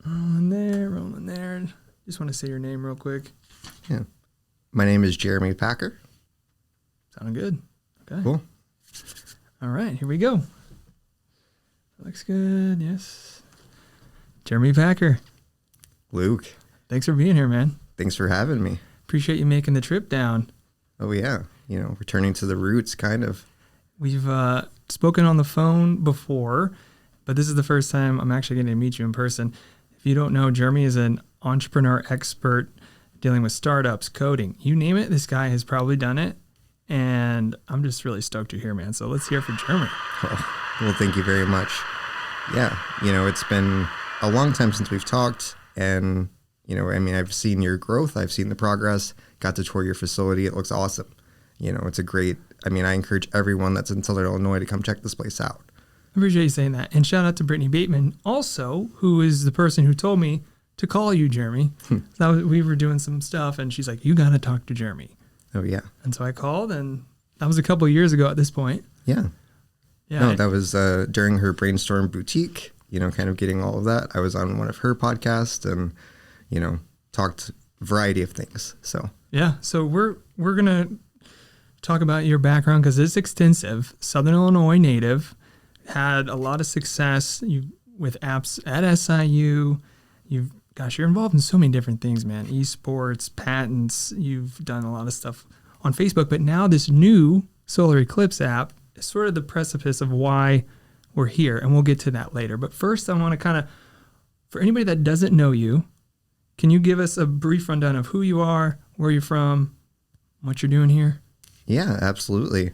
Rolling there. Just want to say your name real quick. Yeah. My name is Jeremy Packer. Sounding good. Okay. Cool. All right, here we go. Looks good, yes. Jeremy Packer. Luke. Thanks for being here, man. Thanks for having me. Appreciate you making the trip down. Oh, yeah. Returning to the roots, kind of. We've spoken on the phone before, but this is the first time I'm actually getting to meet you in person. If you don't know, Jeremy is an entrepreneur expert dealing with startups, coding. You name it, this guy has probably done it. And I'm just really stoked you're here, man. So let's hear it for Jeremy. Oh, well, thank you very much. Yeah. It's been a long time since we've talked. And, I've seen your growth. I've seen the progress. Got to tour your facility. It looks awesome. It's a great, I encourage everyone that's in Southern Illinois to come check this place out. I appreciate you saying that. And shout out to Brittany Bateman, also, who is the person who told me to call you, Jeremy. We were doing some stuff, and she's like, you got to talk to Jeremy. Oh, yeah. And so I called, and that was a couple of years ago at this point. Yeah. Yeah. No, that was during her Brainstorm Boutique, kind of getting all of that. I was on one of her podcasts and, talked a variety of things. So, yeah. So we're going to talk about your background because it's extensive. Southern Illinois native, had a lot of success with apps at SIU. You're involved in so many different things, man. Esports, patents. You've done a lot of stuff on Facebook, but now this new Solar Eclipse app is sort of the precipice of why we're here, and we'll get to that later. But first, I want to kind of, for anybody that doesn't know you, can you give us a brief rundown of who you are, where you're from, what you're doing here? Yeah, absolutely.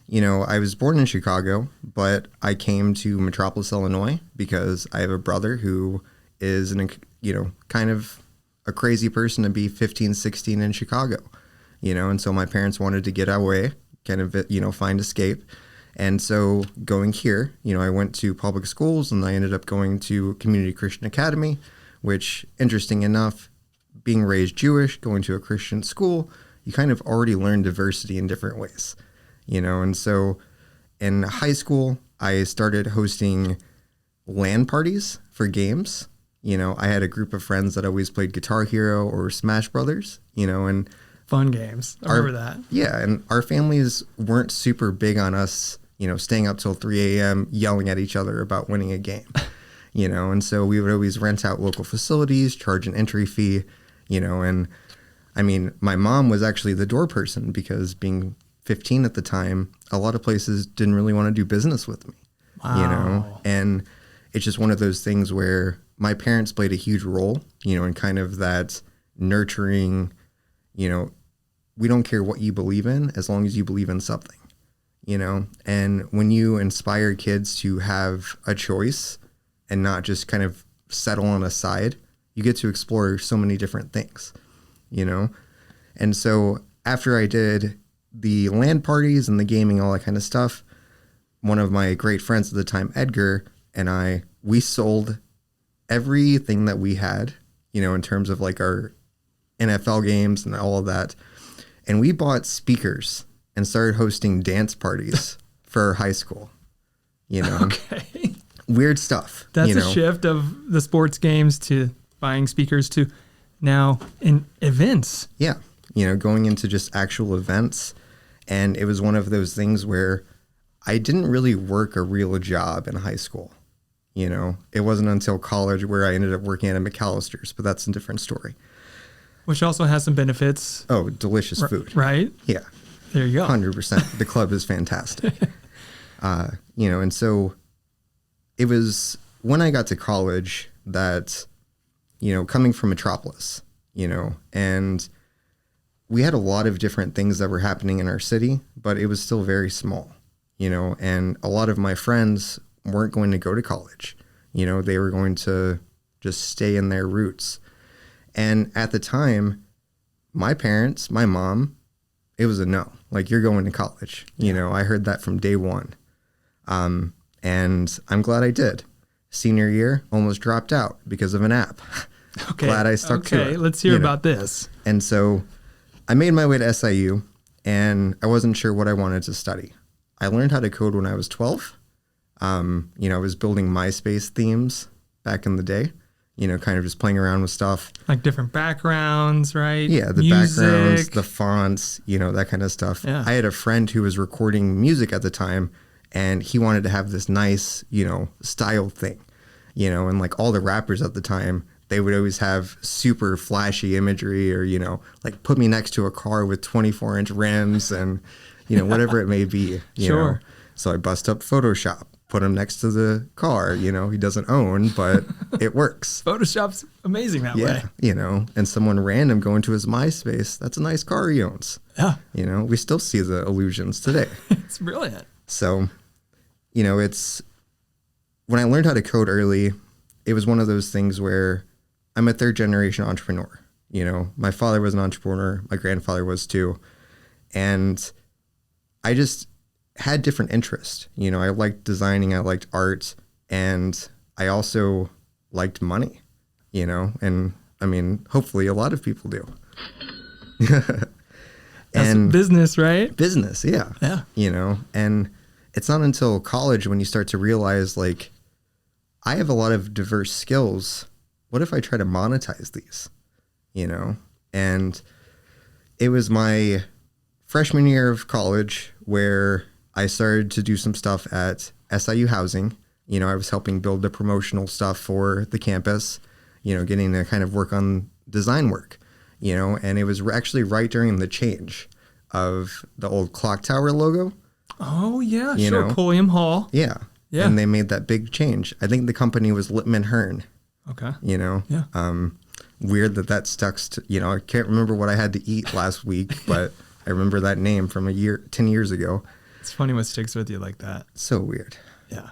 I was born in Chicago, but I came to Metropolis, Illinois, because I have a brother who is kind of a crazy person to be 15, 16 in Chicago, and so my parents wanted to get away, kind of, find escape. And so going here, I went to public schools and I ended up going to Community Christian Academy, which, interesting enough, being raised Jewish, going to a Christian school, you kind of already learn diversity in different ways, and so in high school, I started hosting LAN parties for games. I had a group of friends that always played Guitar Hero or Smash Brothers, and fun games. I remember that. Yeah. And our families weren't super big on us, staying up till 3 a.m. yelling at each other about winning a game, and so we would always rent out local facilities, charge an entry fee, and my mom was actually the door person because being 15 at the time, a lot of places didn't really want to do business with me, Wow. and it's just one of those things where my parents played a huge role, in kind of that nurturing, we don't care what you believe in as long as you believe in something, and when you inspire kids to have a choice and not just kind of settle on a side, you get to explore so many different things, and so after I did the LAN parties and the gaming, all that kind of stuff, one of my great friends at the time, Edgar, and we sold everything that we had, in terms of like our NFL games and all of that. And we bought speakers and started hosting dance parties for high school, Okay. Weird stuff. That's a shift of the sports games to buying speakers to now in events. Yeah. Going into just actual events. And it was one of those things where I didn't really work a real job in high school. It wasn't until college where I ended up working at a McAllister's, but that's a different story. Which also has some benefits. Oh, delicious food. Right? Yeah. There you go. 100%. The club is fantastic. And so it was when I got to college that, coming from Metropolis, and we had a lot of different things that were happening in our city, but it was still very small, and a lot of my friends weren't going to go to college. They were going to just stay in their roots. And at the time, my parents, my mom, it was a no. Like, you're going to college. I heard that from day one. And I'm glad I did. Senior year, almost dropped out because of an app. Okay. Glad I stuck to it. Okay, let's hear about this. And so I made my way to SIU, and I wasn't sure what I wanted to study. I learned how to code when I was 12. I was building MySpace themes back in the day, kind of just playing around with stuff. Like different backgrounds, right? Yeah, the Music. backgrounds, the fonts, that kind of stuff. Yeah. I had a friend who was recording music at the time, and he wanted to have this nice, style thing, and like all the rappers at the time, they would always have super flashy imagery or, like put me next to a car with 24-inch rims and, whatever it may be, you know. So I bust up Photoshop, put him next to the car, he doesn't own, but it works. Photoshop's amazing that way. And someone random going to his MySpace, that's a nice car he owns. Yeah. We still see the illusions today. It's brilliant. So, it's when I learned how to code early, it was one of those things where I'm a third generation entrepreneur. My father was an entrepreneur. My grandfather was too. And I just had different interests. I liked designing. I liked art. And I also liked money, and I mean, hopefully a lot of people do. And business, right? Business. Yeah. Yeah. And it's not until college when you start to realize, like, I have a lot of diverse skills. What if I try to monetize these? And it was my freshman year of college where I started to do some stuff at SIU Housing. I was helping build the promotional stuff for the campus, getting to kind of work on design work, and it was actually right during the change of the old clock tower logo. Oh, yeah, sure. Pulliam Hall. Yeah. Yeah. And they made that big change. I think the company was Lippman Hearn. Okay. Yeah. Weird that stuck to, I can't remember what I had to eat last week, but I remember that name from 10 years ago. It's funny what sticks with you like that. So weird. Yeah.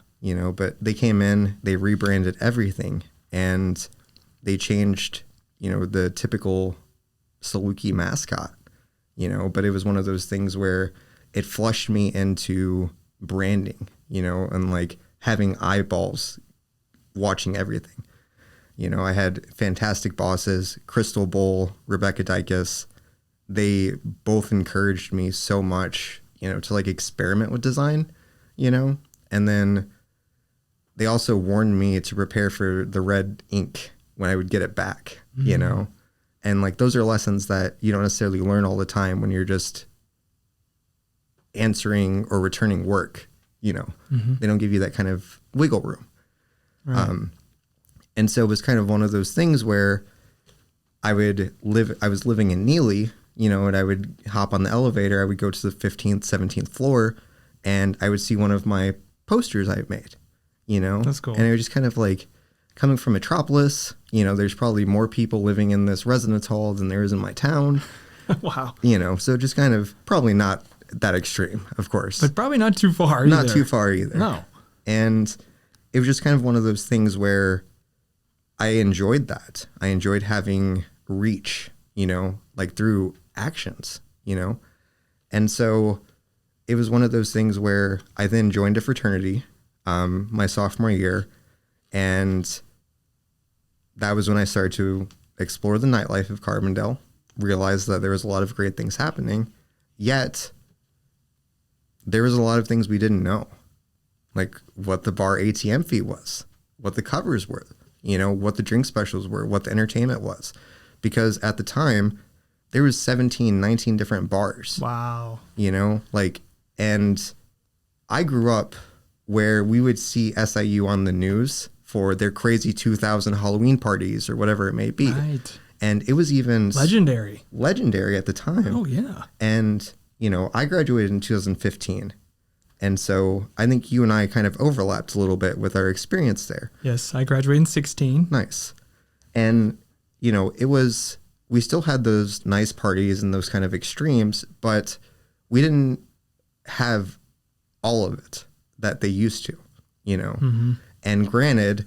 But they came in, they rebranded everything, and they changed, the typical Saluki mascot, but it was one of those things where it flushed me into branding, and like having eyeballs watching everything. I had fantastic bosses, Crystal Bowl, Rebecca Dykes. They both encouraged me so much, to like experiment with design, and then they also warned me to prepare for the red ink when I would get it back, and like those are lessons that you don't necessarily learn all the time when you're just answering or returning work, they don't give you that kind of wiggle room. Right. And so it was kind of one of those things where I was living in Neely, and I would hop on the elevator. I would go to the 15th, 17th floor, and I would see one of my posters I made, That's cool. And it was just kind of like coming from Metropolis, there's probably more people living in this residence hall than there is in my town. Wow. So just kind of probably not that extreme, of course. But probably not too far either. Not too far either. No. And it was just kind of one of those things where I enjoyed that. I enjoyed having reach, like through actions, And so it was one of those things where I then joined a fraternity my sophomore year, and that was when I started to explore the nightlife of Carbondale, realized that there was a lot of great things happening, yet there was a lot of things we didn't know, like what the bar ATM fee was, what the covers were, what the drink specials were, what the entertainment was, because at the time there was 17, 19 different bars. Wow. And I grew up where we would see SIU on the news for their crazy 2000 Halloween parties or whatever it may be. Right. And it was even legendary at the time. Oh, yeah. And, I graduated in 2015. And so I think you and I kind of overlapped a little bit with our experience there. Yes, I graduated in 16. Nice. And, we still had those nice parties and those kind of extremes, but we didn't have all of it that they used to, Mm-hmm. And granted,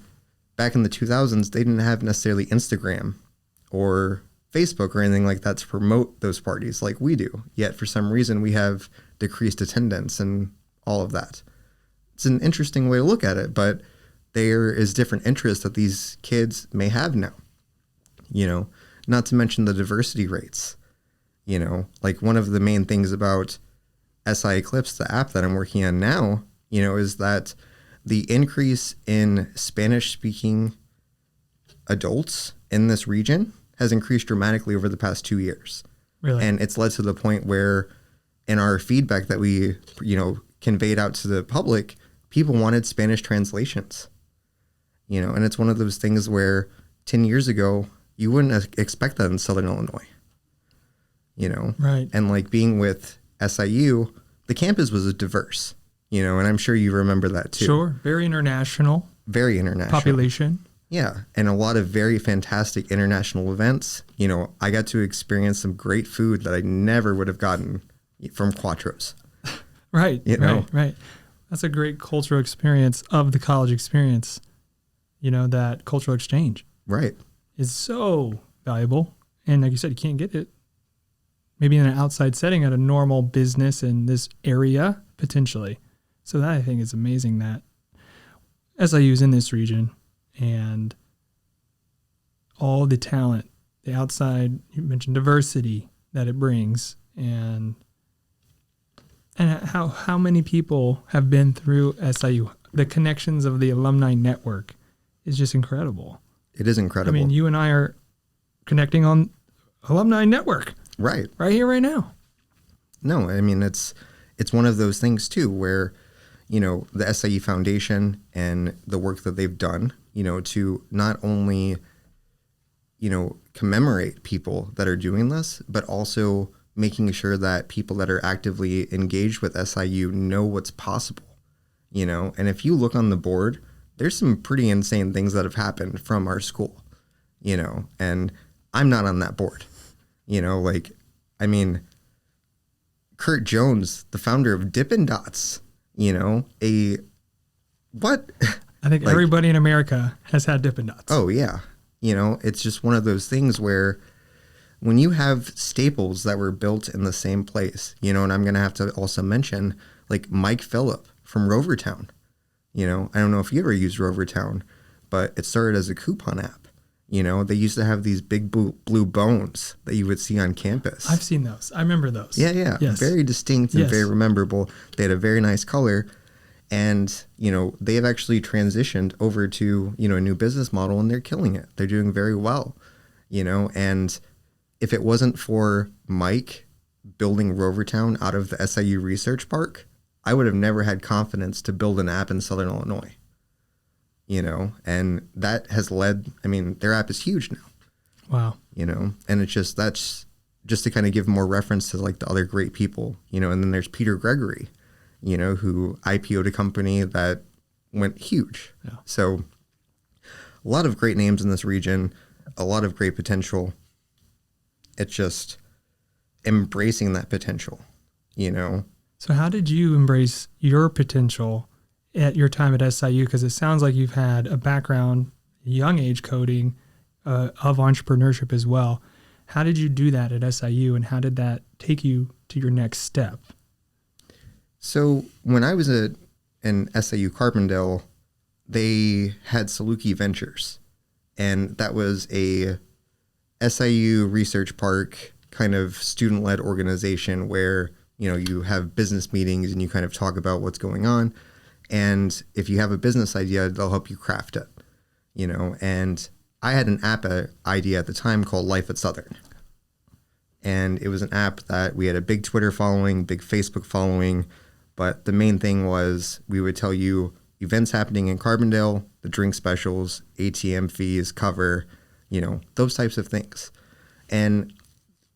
back in the 2000s, they didn't have necessarily Instagram or Facebook or anything like that to promote those parties like we do. Yet for some reason, we have decreased attendance and all of that. It's an interesting way to look at it, but there is different interests that these kids may have now, not to mention the diversity rates, like one of the main things about SI Eclipse, the app that I'm working on now, is that the increase in Spanish speaking adults in this region has increased dramatically over the past 2 years. Really? And it's led to the point where in our feedback that we, conveyed out to the public, people wanted Spanish translations, and it's one of those things where 10 years ago, you wouldn't expect that in Southern Illinois, Right. And like being with SIU, the campus was diverse, and I'm sure you remember that too. Sure. Very international. Very international. Population. Yeah. And a lot of very fantastic international events. I got to experience some great food that I never would have gotten from Quattro's. Right. Right. That's a great cultural experience of the college experience. That cultural exchange. Right. Is so valuable. And like you said, you can't get it maybe in an outside setting at a normal business in this area, potentially. So that I think is amazing that SIU is in this region and all the talent, the outside, you mentioned diversity that it brings, and how many people have been through SIU. The connections of the alumni network is just incredible. It is incredible. I mean, you and I are connecting on alumni network. Right. Right here, right now. No, I mean, it's one of those things too, where, the SIU Foundation and the work that they've done, to not only, commemorate people that are doing this, but also making sure that people that are actively engaged with SIU know what's possible, and if you look on the board, there's some pretty insane things that have happened from our school, and I'm not on that board, Kurt Jones, the founder of Dippin' Dots, what? I think everybody in America has had Dippin' Dots. Oh, yeah. It's just one of those things where when you have staples that were built in the same place, and I'm going to have to also mention like Mike Phillip from Rovertown. I don't know if you ever used Rovertown, but it started as a coupon app. They used to have these big blue bones that you would see on campus. I've seen those. I remember those. Yeah. Yes. Very distinct and very memorable. They had a very nice color. And, they have actually transitioned over to, a new business model, and they're killing it. They're doing very well, and if it wasn't for Mike building Rovertown out of the SIU Research Park, I would have never had confidence to build an app in Southern Illinois. And that has led, their app is huge now. Wow. And it's that's just to kind of give more reference to like the other great people, and then there's Peter Gregory, who IPO'd a company that went huge. Yeah. So a lot of great names in this region, a lot of great potential. It's just embracing that potential, So how did you embrace your potential at your time at SIU? Because it sounds like you've had a background, young age coding, of entrepreneurship as well. How did you do that at SIU, and how did that take you to your next step? So when I was in SIU Carbondale, they had Saluki Ventures, and that was a SIU Research Park kind of student-led organization where, you have business meetings and you kind of talk about what's going on. And if you have a business idea, they'll help you craft it, and I had an app idea at the time called Life at Southern. And it was an app that we had a big Twitter following, big Facebook following. But the main thing was we would tell you events happening in Carbondale, the drink specials, ATM fees, cover, those types of things. And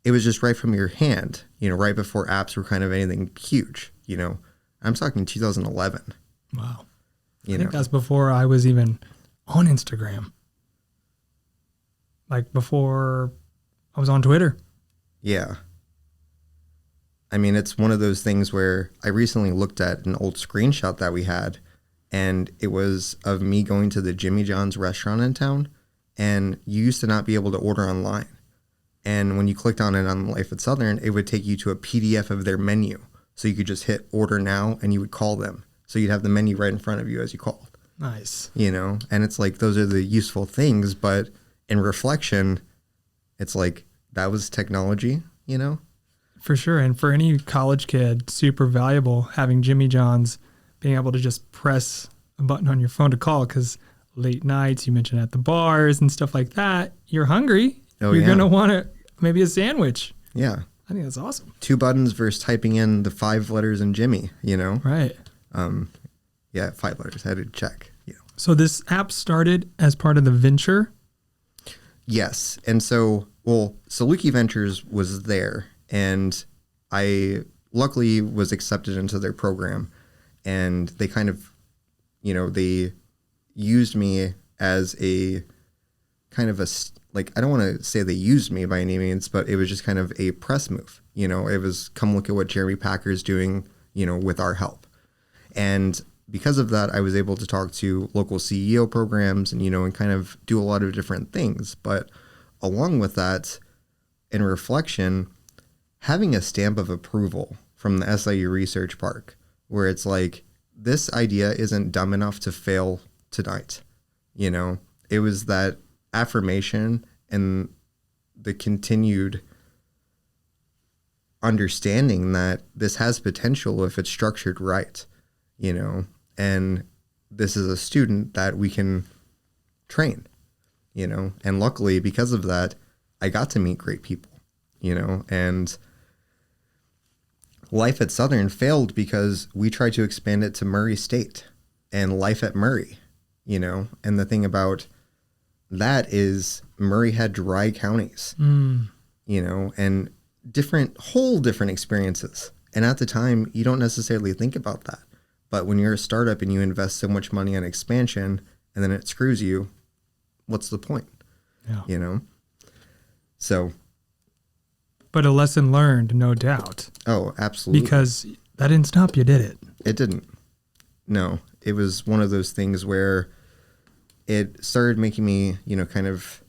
it was just right from your hand, right before apps were kind of anything huge, I'm talking 2011. Wow. I think that's before I was even on Instagram. Like before I was on Twitter. Yeah. It's one of those things where I recently looked at an old screenshot that we had, and it was of me going to the Jimmy John's restaurant in town, and you used to not be able to order online. And when you clicked on it on Life at Southern, it would take you to a PDF of their menu. So you could just hit order now and you would call them. So you'd have the menu right in front of you as you called. Nice. And it's like, those are the useful things, but in reflection, it's like, that was technology, For sure. And for any college kid, super valuable having Jimmy John's, being able to just press a button on your phone to call, because late nights, you mentioned at the bars and stuff like that, you're hungry. Oh, You're yeah. going to want maybe a sandwich. Yeah. I think that's awesome. 2 buttons versus typing in the 5 letters in Jimmy, you know? Right. Yeah, 5 letters. I had to check, you know. So this app started as part of the venture. Yes. And so, Saluki Ventures was there, and I luckily was accepted into their program, and they kind of, you know, they used me as a kind of I don't want to say they used me by any means, but it was just kind of a press move. You know, it was come look at what Jeremy Packer's doing, you know, with our help. And because of that, I was able to talk to local CEO programs and, you know, and kind of do a lot of different things. But along with that, in reflection, having a stamp of approval from the SIU Research Park, where it's like, this idea isn't dumb enough to fail tonight. You know, it was that affirmation and the continued understanding that this has potential if it's structured right, you know, and this is a student that we can train, you know, and luckily because of that, I got to meet great people, you know, and life at Southern failed because we tried to expand it to Murray State and life at Murray, you know, and the thing about that is Murray had dry counties, you know, and whole different experiences. And at the time, you don't necessarily think about that. But when you're a startup and you invest so much money on expansion and then it screws you, what's the point? Yeah. You know? So. But a lesson learned, no doubt. Oh, absolutely. Because that didn't stop you, did it? It didn't. No. It was one of those things where it started making me, you know, kind of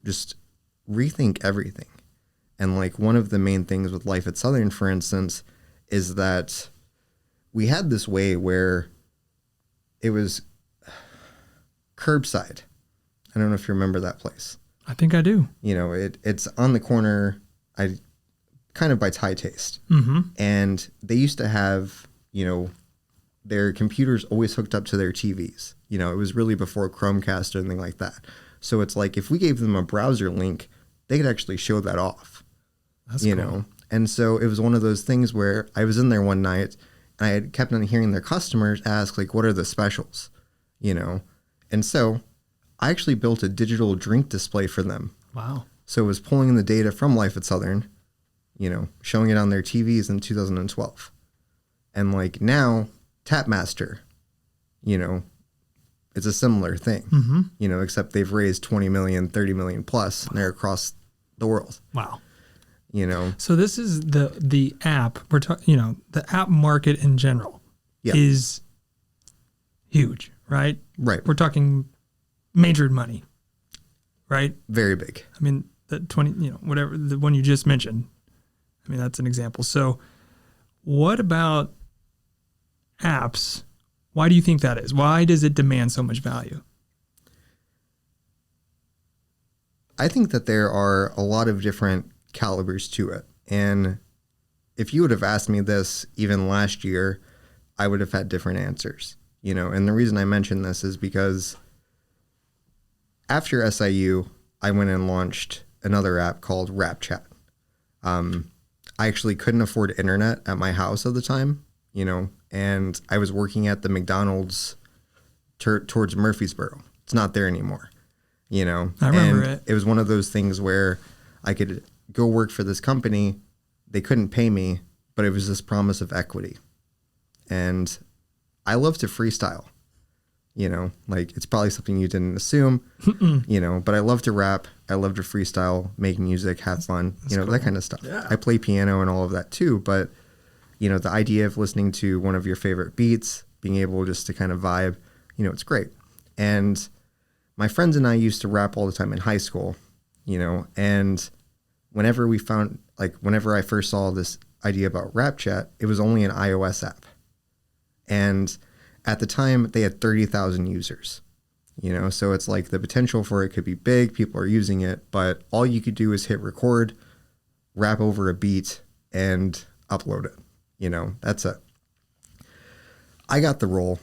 just rethink everything. And like one of the main things with life at Southern, for instance, is that we had this way where it was curbside. I don't know if you remember that place. I think I do. You know, it's on the corner, kind of by Thai Taste. Mm-hmm. And they used to have, you know, their computers always hooked up to their TVs. You know, it was really before Chromecast or anything like that. So it's like if we gave them a browser link, they could actually show that off. That's you cool. know? And so it was one of those things where I was in there one night and I had kept on hearing their customers ask, like, what are the specials? You know? And so I actually built a digital drink display for them. Wow. So it was pulling the data from Life at Southern, you know, showing it on their TVs in 2012. And like now, Tapmaster, you know, it's a similar thing, you know, except they've raised 20 million, 30 million plus, and they're across the world. Wow. You know, so this is the app we're talking, you know, the app market in general is huge, right? Right. We're talking major money, right? Very big. I mean, the 20, you know, whatever, the one you just mentioned. I mean, that's an example. So what about apps? Why do you think that is? Why does it demand so much value? I think that there are a lot of different calibers to it. And if you would have asked me this even last year, I would have had different answers, you know. And the reason I mention this is because after SIU, I went and launched another app called RapChat. I actually couldn't afford internet at my house at the time, you know, and I was working at the McDonald's towards Murfreesboro. It's not there anymore, you know. I remember and it. It was one of those things where I could go work for this company. They couldn't pay me, but it was this promise of equity. And I love to freestyle, you know, like it's probably something you didn't assume, you know, but I love to rap. I love to freestyle, make music, have fun, you know, cool. that kind of stuff. Yeah. I play piano and all of that too. But, you know, the idea of listening to one of your favorite beats, being able just to kind of vibe, you know, it's great. And my friends and I used to rap all the time in high school, you know, and whenever I first saw this idea about RapChat, it was only an iOS app. And at the time, they had 30,000 users, you know, so it's like the potential for it could be big. People are using it, but all you could do is hit record, rap over a beat, and upload it. You know, that's it. I got the role,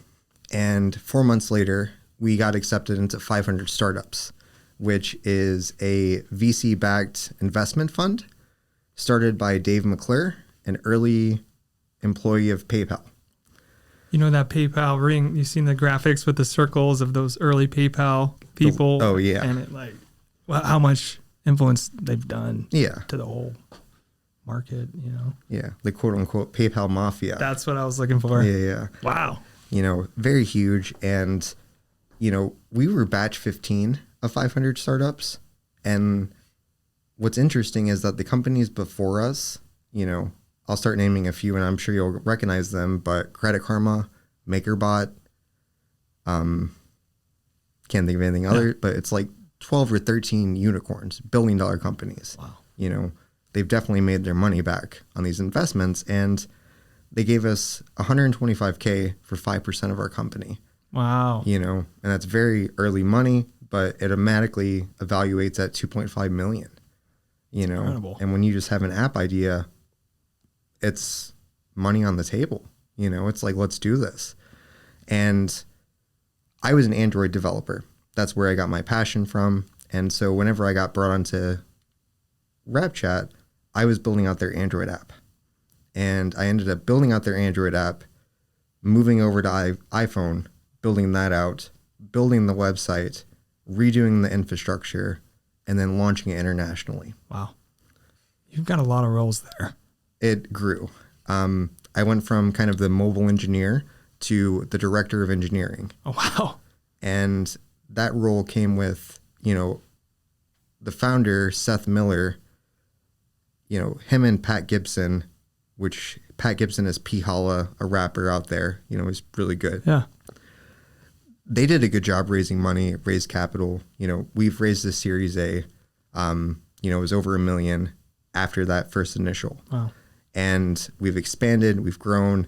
and 4 months later, we got accepted into 500 Startups, which is a VC-backed investment fund started by Dave McClure, an early employee of PayPal. You know that PayPal ring? You've seen the graphics with the circles of those early PayPal people? Oh, yeah. And it like, well, how much influence they've done to the whole market, you know? Yeah, the quote-unquote PayPal mafia. That's what I was looking for. Yeah. Wow. You know, very huge. And, you know, we were batch 15 of 500 Startups. And what's interesting is that the companies before us, you know, I'll start naming a few and I'm sure you'll recognize them, but Credit Karma, MakerBot, can't think of anything other, but it's like 12 or 13 unicorns, billion-dollar companies. Wow. You know, they've definitely made their money back on these investments, and they gave us $125K for 5% of our company. Wow. You know, and that's very early money, but it automatically evaluates at 2.5 million. You know, Incredible. And when you just have an app idea, it's money on the table. You know, it's like, let's do this. And I was an Android developer. That's where I got my passion from. And so whenever I got brought onto RapChat, I was building out their Android app. And I ended up building out their Android app, moving over to iPhone, building that out, building the website, redoing the infrastructure, and then launching it internationally. Wow. You've got a lot of roles there. It grew. I went from kind of the mobile engineer to the director of engineering. Oh, wow. And that role came with, you know, the founder, Seth Miller, you know, him and Pat Gibson, which Pat Gibson is P. Holla, a rapper out there, you know, he's really good. Yeah. They did a good job raising money, raised capital. You know, we've raised the Series A, you know, it was over $1 million after that first initial. Wow. And we've expanded, we've grown.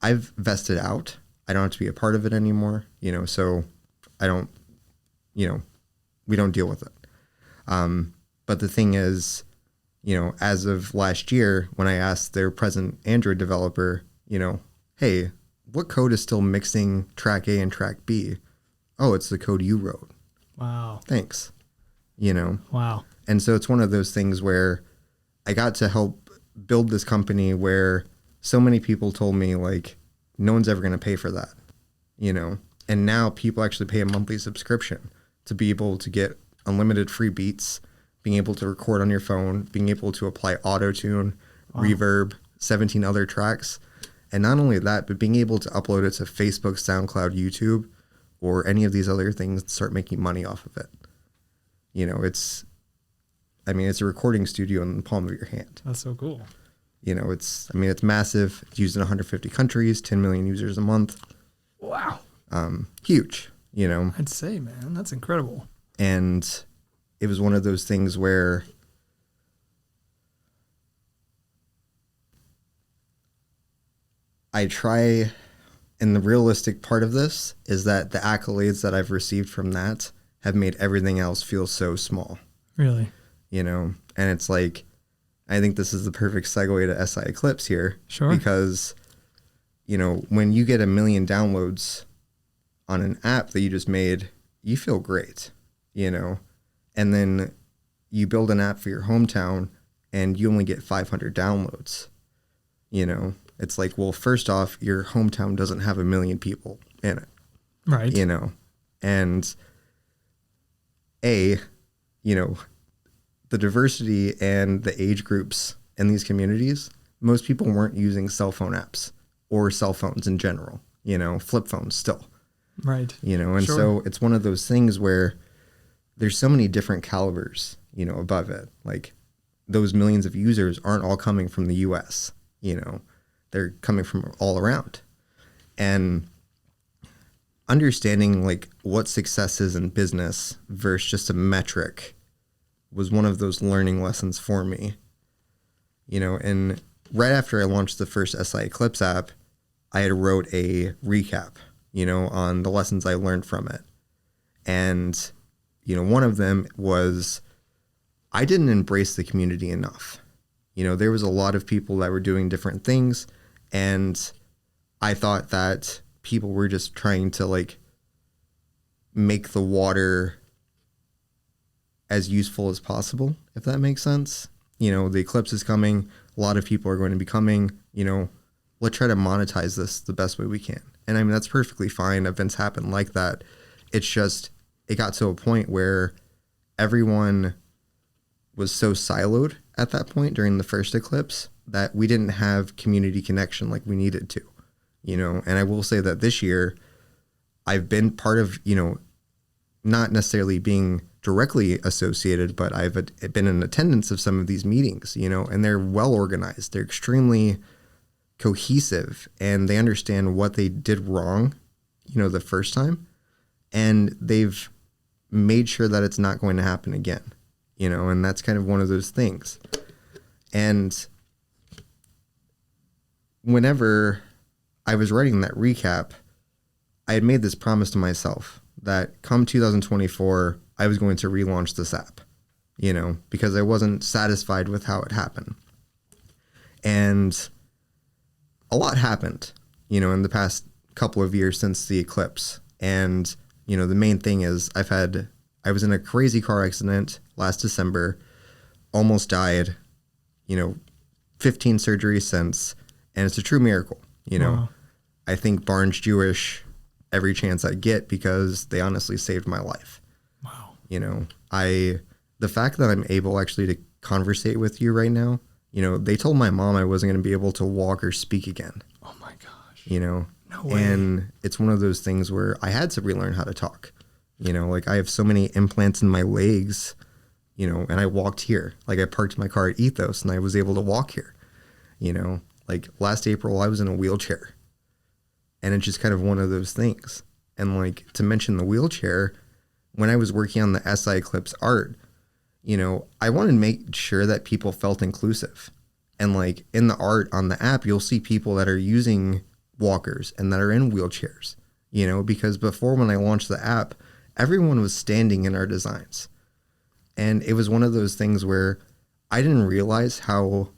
I've vested out. I don't have to be a part of it anymore, you know, so I don't, you know, we don't deal with it. But the thing is, you know, as of last year, when I asked their present Android developer, you know, hey, what code is still mixing track A and track B? Oh, it's the code you wrote. Wow. Thanks. You know? Wow. And so it's one of those things where I got to help build this company where so many people told me, like, no one's ever going to pay for that, you know? And now people actually pay a monthly subscription to be able to get unlimited free beats, being able to record on your phone, being able to apply auto-tune, reverb, 17 other tracks. And not only that, but being able to upload it to Facebook, SoundCloud, YouTube, or any of these other things and start making money off of it. You know, it's a recording studio in the palm of your hand. That's so cool. You know, it's massive. It's used in 150 countries, 10 million users a month. Wow. Huge, you know. I'd say, man, that's incredible. And it was one of those things where I try, and the realistic part of this is that the accolades that I've received from that have made everything else feel so small. Really? You know, and it's like, I think this is the perfect segue to SI Eclipse here. Sure. Because, you know, when you get 1 million downloads on an app that you just made, you feel great, you know, and then you build an app for your hometown and you only get 500 downloads, you know. It's like, well, first off, your hometown doesn't have 1 million people in it. Right. You know, and you know, the diversity and the age groups in these communities, most people weren't using cell phone apps or cell phones in general, you know, flip phones still. Right. You know, and so it's one of those things where there's so many different calibers, you know, above it. Like, those millions of users aren't all coming from the US, you know, they're coming from all around. And understanding like what success is in business versus just a metric was one of those learning lessons for me, you know. And right after I launched the first SI Eclipse app, I had wrote a recap, you know, on the lessons I learned from it. And, you know, one of them was I didn't embrace the community enough. You know, there was a lot of people that were doing different things, and I thought that people were just trying to like make the water as useful as possible, if that makes sense. You know, the eclipse is coming. A lot of people are going to be coming. You know, let's try to monetize this the best way we can. And I mean, that's perfectly fine. Events happen like that. It's just, it got to a point where everyone was so siloed at that point during the first eclipse that we didn't have community connection like we needed to, you know. And I will say that this year I've been part of, you know, not necessarily being directly associated, but I've been in attendance of some of these meetings, you know, and they're well organized. They're extremely cohesive, and they understand what they did wrong, you know, the first time, and they've made sure that it's not going to happen again, you know. And that's kind of one of those things. And whenever I was writing that recap, I had made this promise to myself that come 2024, I was going to relaunch this app, you know, because I wasn't satisfied with how it happened. And a lot happened, you know, in the past couple of years since the eclipse. And, you know, the main thing is I was in a crazy car accident last December, almost died, you know, 15 surgeries since, and it's a true miracle, you know. Wow. I think Barnes Jewish every chance I get because they honestly saved my life. Wow. You know, the fact that I'm able actually to conversate with you right now, you know, they told my mom I wasn't going to be able to walk or speak again. Oh my gosh. You know, No way. and it's one of those things where I had to relearn how to talk. You know, like I have so many implants in my legs, you know, and I walked here. Like I parked my car at Ethos and I was able to walk here. You know, like last April I was in a wheelchair. And it's just kind of one of those things. And like to mention the wheelchair, when I was working on the SI Eclipse art, you know, I wanted to make sure that people felt inclusive. And like in the art on the app, you'll see people that are using walkers and that are in wheelchairs, you know, because before when I launched the app, everyone was standing in our designs. And it was one of those things where I didn't realize how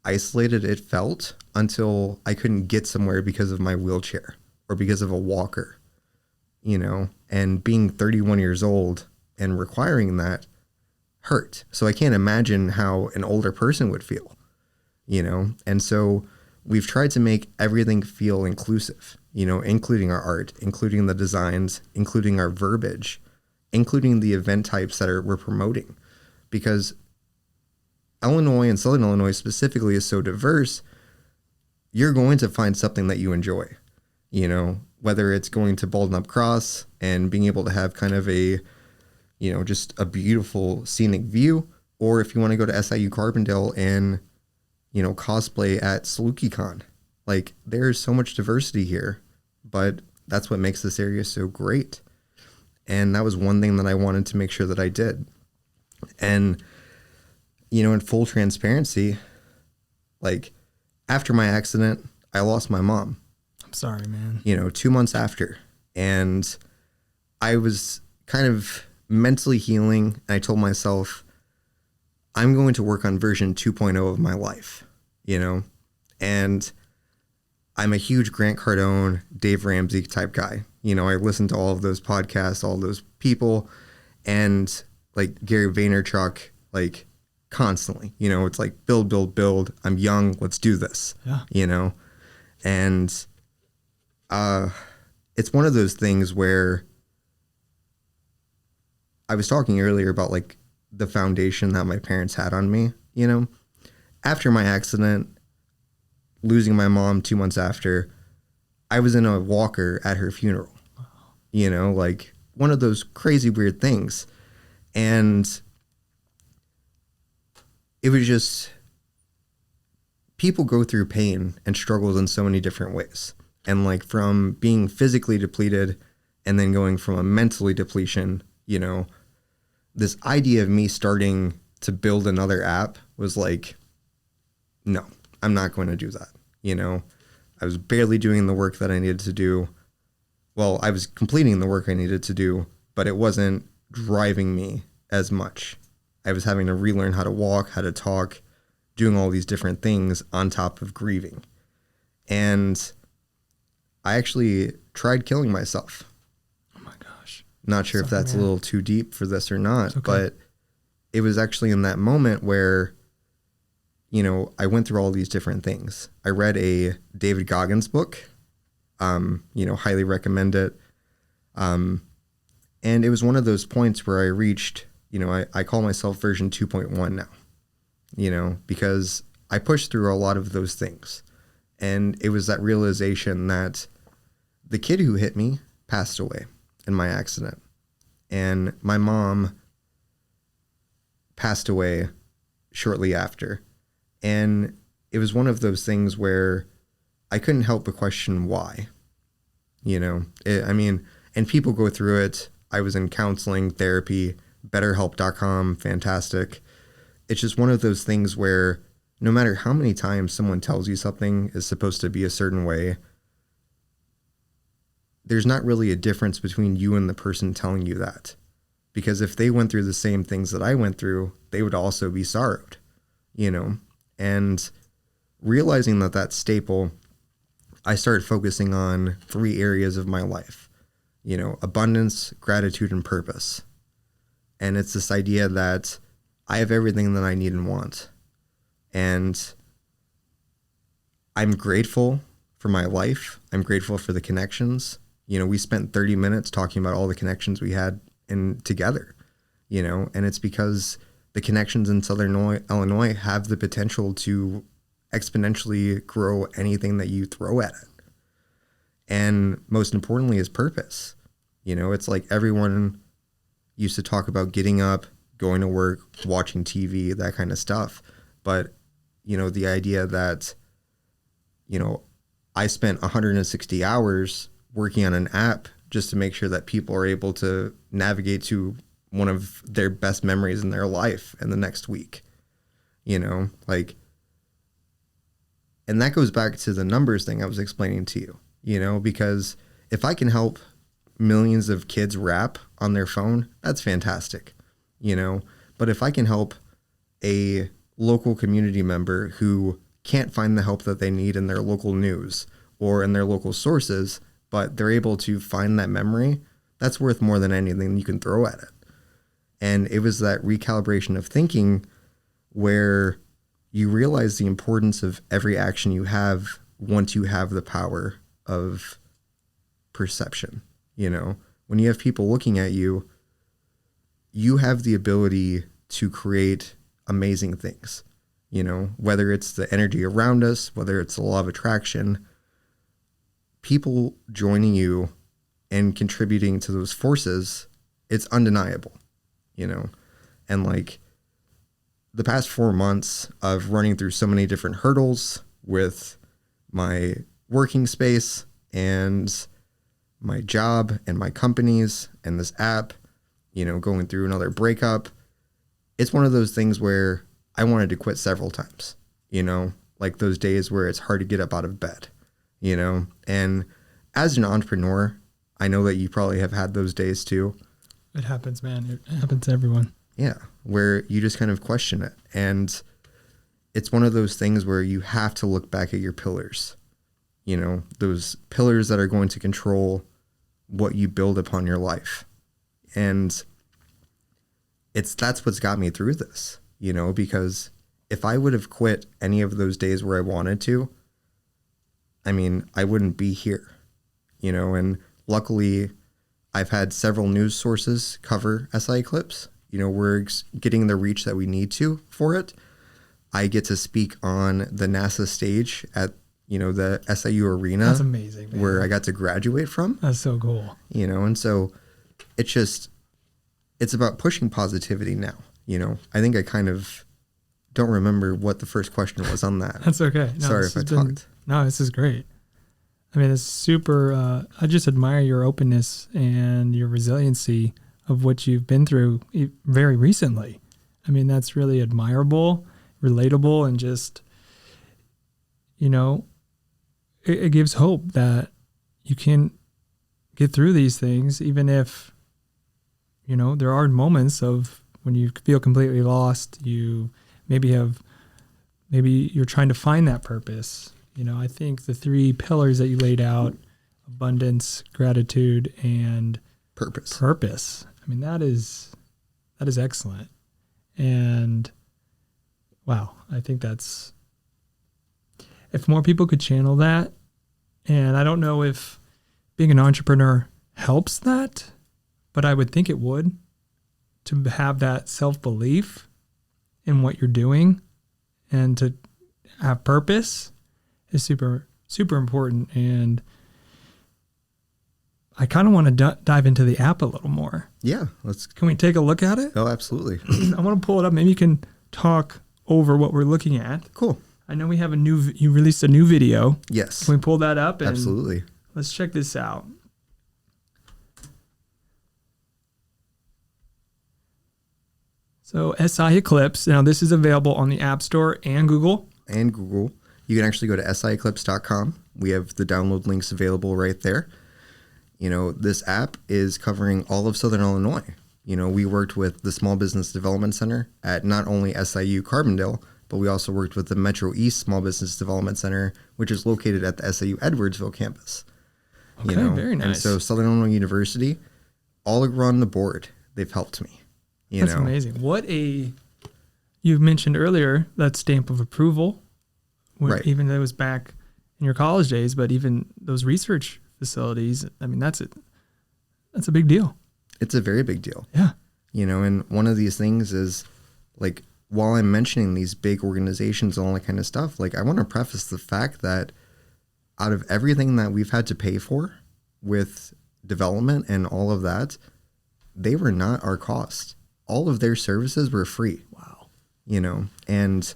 isolated it felt until I couldn't get somewhere because of my wheelchair or because of a walker, you know, and being 31 years old and requiring that hurt. So I can't imagine how an older person would feel, you know. And so we've tried to make everything feel inclusive, you know, including our art, including the designs, including our verbiage, including the event types that we're promoting, because Illinois and Southern Illinois specifically is so diverse. You're going to find something that you enjoy, you know, whether it's going to Baldwin Up Cross and being able to have kind of a, you know, just a beautiful scenic view, or if you want to go to SIU Carbondale and, you know, cosplay at SalukieCon. Like there's so much diversity here, but that's what makes this area so great. And that was one thing that I wanted to make sure that I did. And, you know, in full transparency, like after my accident, I lost my mom. I'm sorry, man. You know, 2 months after. And I was kind of mentally healing. And I told myself, I'm going to work on version 2.0 of my life, you know, and I'm a huge Grant Cardone, Dave Ramsey type guy. You know, I listen to all of those podcasts, all those people, and like Gary Vaynerchuk, like constantly, you know, it's like build, build, build. I'm young. Let's do this, Yeah. you know? And it's one of those things where I was talking earlier about like the foundation that my parents had on me, you know, after my accident, losing my mom 2 months after, I was in a walker at her funeral, you know, like one of those crazy weird things. And it was just, people go through pain and struggles in so many different ways. And like from being physically depleted and then going from a mentally depletion, you know, this idea of me starting to build another app was like, no, I'm not going to do that. You know, I was barely doing the work that I needed to do. Well, I was completing the work I needed to do, but it wasn't driving me as much. I was having to relearn how to walk, how to talk, doing all these different things on top of grieving. And I actually tried killing myself. Oh my gosh. Not sure if that's a little too deep for this or not, okay. but it was actually in that moment where, you know, I went through all these different things. I read a David Goggins book, you know, highly recommend it. And it was one of those points where I reached, you know, I call myself version 2.1 now, you know, because I pushed through a lot of those things. And it was that realization that the kid who hit me passed away in my accident. And my mom passed away shortly after. And it was one of those things where I couldn't help but question why, you know, and people go through it. I was in counseling, therapy, betterhelp.com, fantastic. It's just one of those things where no matter how many times someone tells you something is supposed to be a certain way, there's not really a difference between you and the person telling you that. Because if they went through the same things that I went through, they would also be sorrowed, you know? And realizing that that's staple, I started focusing on 3 areas of my life, you know, abundance, gratitude, and purpose. And it's this idea that I have everything that I need and want. And I'm grateful for my life. I'm grateful for the connections. You know, we spent 30 minutes talking about all the connections we had together, you know, and it's because the connections in Southern Illinois have the potential to exponentially grow anything that you throw at it. And most importantly is purpose. You know, it's like everyone used to talk about getting up, going to work, watching TV, that kind of stuff. But, you know, the idea that, you know, I spent 160 hours working on an app just to make sure that people are able to navigate to one of their best memories in their life in the next week, you know, like, and that goes back to the numbers thing I was explaining to you, you know, because if I can help millions of kids rap on their phone, that's fantastic, you know, but if I can help a local community member who can't find the help that they need in their local news or in their local sources, but they're able to find that memory, that's worth more than anything you can throw at it. And it was that recalibration of thinking where you realize the importance of every action you have once you have the power of perception. You know, when you have people looking at you, you have the ability to create amazing things, you know, whether it's the energy around us, whether it's the law of attraction, people joining you and contributing to those forces, it's undeniable, you know. And like the past 4 months of running through so many different hurdles with my working space and my job and my companies and this app, you know, going through another breakup, it's one of those things where I wanted to quit several times, you know, like those days where it's hard to get up out of bed, you know. And as an entrepreneur, I know that you probably have had those days too. It happens, man. It happens to everyone. Yeah, where you just kind of question it. And it's one of those things where you have to look back at your pillars, you know, those pillars that are going to control what you build upon your life. And that's what's got me through this, you know, because if I would have quit any of those days where I wanted to, I mean, I wouldn't be here, you know. And luckily I've had several news sources cover SI Eclipse. You know, we're getting the reach that we need to for it. I get to speak on the NASA stage at, you know, the SIU arena. That's amazing, man. Where I got to graduate from. That's so cool. You know, and so it's about pushing positivity now. You know, I think I kind of don't remember what the first question was on that. That's okay. No, sorry if I talked. No, this is great. I mean, it's super, I just admire your openness and your resiliency of what you've been through very recently. I mean, that's really admirable, relatable, and just, you know, it gives hope that you can get through these things, even if, you know, there are moments of when you feel completely lost, maybe you're trying to find that purpose. You know, I think the 3 pillars that you laid out, abundance, gratitude, and purpose. Purpose. I mean, that is excellent. And wow, I think that's, if more people could channel that, and I don't know if being an entrepreneur helps that, but I would think it would, to have that self-belief in what you're doing and to have purpose is super, super important. And I kind of want to dive into the app a little more. Yeah. Can we take a look at it? Oh, absolutely. I want to pull it up. Maybe you can talk over what we're looking at. Cool. I know we have you released a new video. Yes. Can we pull that up? And absolutely. Let's check this out. So SI Eclipse. Now this is available on the App Store and Google. And Google. You can actually go to sieclipse.com. We have the download links available right there. You know, this app is covering all of Southern Illinois. You know, we worked with the Small Business Development Center at not only SIU Carbondale, but we also worked with the Metro East Small Business Development Center, which is located at the SIU Edwardsville campus. Okay, very nice. And so Southern Illinois University, all around the board, they've helped me. That's amazing. You mentioned earlier that stamp of approval, right. Even though it was back in your college days, but even those research facilities, I mean, that's a big deal. It's a very big deal. Yeah. You know, and one of these things is, like, while I'm mentioning these big organizations and all that kind of stuff, like, I want to preface the fact that out of everything that we've had to pay for with development and all of that, they were not our cost. All of their services were free. Wow. You know, and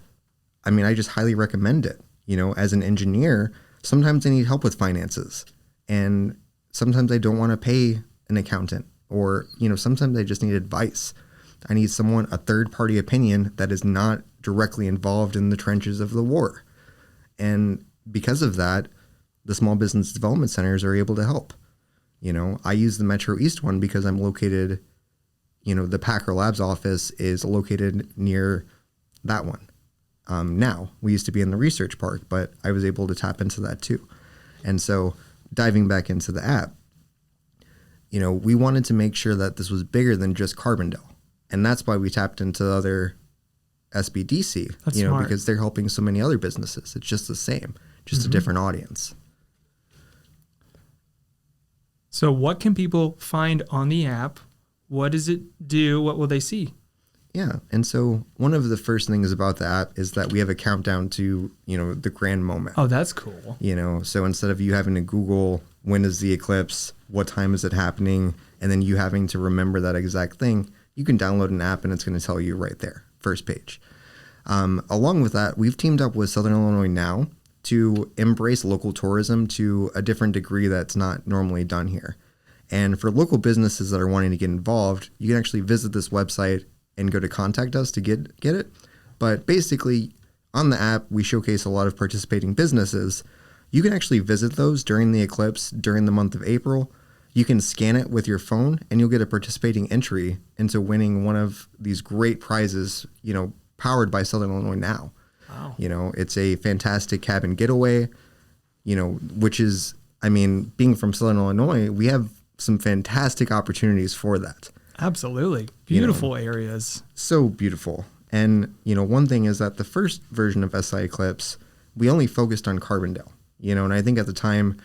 I mean, I just highly recommend it. You know, as an engineer, sometimes I need help with finances, and sometimes I don't want to pay an accountant, or, you know, sometimes I just need advice. I need someone, a third-party opinion that is not directly involved in the trenches of the war. And because of that, the small business development centers are able to help. You know, I use the Metro East one because I'm located, you know, the Packer Labs office is located near that one. Now, we used to be in the research park, but I was able to tap into that too. And so diving back into the app, you know, we wanted to make sure that this was bigger than just Carbondale. And that's why we tapped into other SBDC, that's you know, smart. because they're helping so many other businesses. It's just the same, just a different audience. So what can people find on the app? What does it do? What will they see? Yeah. And so one of the first things about the app is that we have a countdown to, you know, the grand moment. Oh, that's cool. You know, so instead of you having to Google, when is the eclipse? What time is it happening? And then you having to remember that exact thing, you can download an app and it's going to tell you right there, first page. Along with that, we've teamed up with Southern Illinois Now to embrace local tourism to a different degree that's not normally done here. And for local businesses that are wanting to get involved, you can actually visit this website and go to contact us to get it. But basically, on the app, we showcase a lot of participating businesses. You can actually visit those during the eclipse, during the month of April. You can scan it with your phone, and you'll get a participating entry into winning one of these great prizes, you know, powered by Southern Illinois Now. Wow. You know, it's a fantastic cabin getaway, you know, which is, I mean, being from Southern Illinois, we have some fantastic opportunities for that. Absolutely. Beautiful areas. So beautiful. And, you know, one thing is that the first version of SI Eclipse, we only focused on Carbondale, you know, and I think at the time,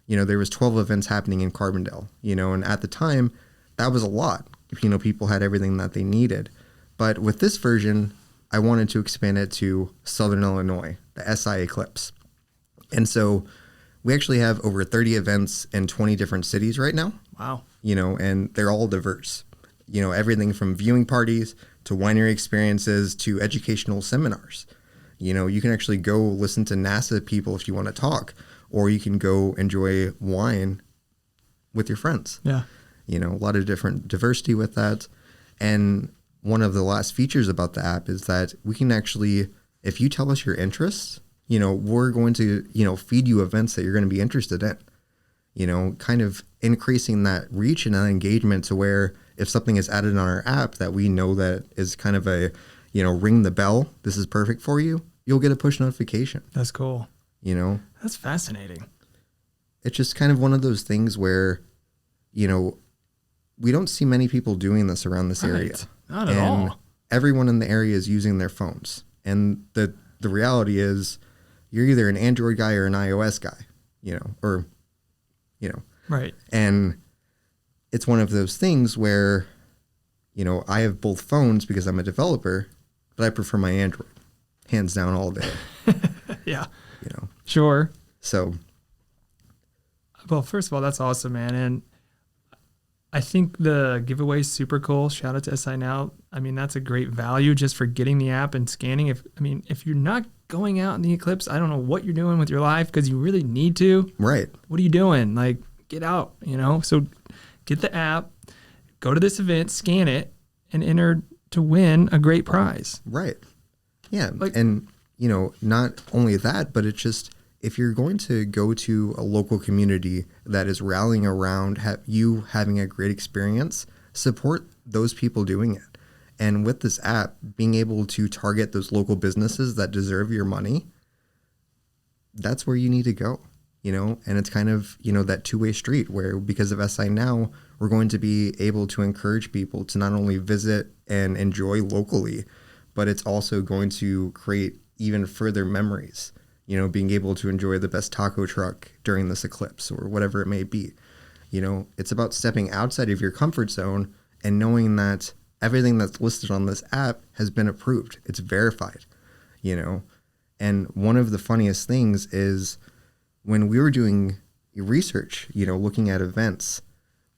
you know, there was 12 events happening in Carbondale, you know, and at the time that was a lot. You know, people had everything that they needed. But with this version, I wanted to expand it to Southern Illinois, the SI Eclipse. And so we actually have over 30 events in 20 different cities right now. Wow. You know, and they're all diverse. You know, everything from viewing parties to winery experiences to educational seminars. You know, you can actually go listen to NASA people if you want to talk, or you can go enjoy wine with your friends. Yeah. You know, a lot of different diversity with that. And one of the last features about the app is that we can actually, if you tell us your interests, you know, we're going to, you know, feed you events that you're going to be interested in. You know, kind of increasing that reach and that engagement to where if something is added on our app that we know that is kind of a, you know, ring the bell, this is perfect for you, you'll get a push notification. That's cool. You know? That's fascinating. It's just kind of one of those things where, you know, we don't see many people doing this around this area. Not at all. Everyone in the area is using their phones. And the reality is you're either an Android guy or an iOS guy, Right. And it's one of those things where, I have both phones because I'm a developer, but I prefer my Android, hands down all day. Yeah. Sure. So. Well, first of all, that's awesome, man. And I think the giveaway is super cool. Shout out to SI Now. I mean, that's a great value just for getting the app and scanning. If you're not going out in the Eclipse, I don't know what you're doing with your life because you really need to. Right. What are you doing? Like, get out, So get the app, go to this event, scan it, and enter to win a great prize. Right. Yeah. And, not only that, but it's just, if you're going to go to a local community that is rallying around you having a great experience, support those people doing it. And with this app, being able to target those local businesses that deserve your money, that's where you need to go, and it's kind of, that two-way street where because of SI Now, we're going to be able to encourage people to not only visit and enjoy locally, but it's also going to create even further memories. Being able to enjoy the best taco truck during this eclipse or whatever it may be. It's about stepping outside of your comfort zone and knowing that everything that's listed on this app has been approved. It's verified, And one of the funniest things is when we were doing research, looking at events,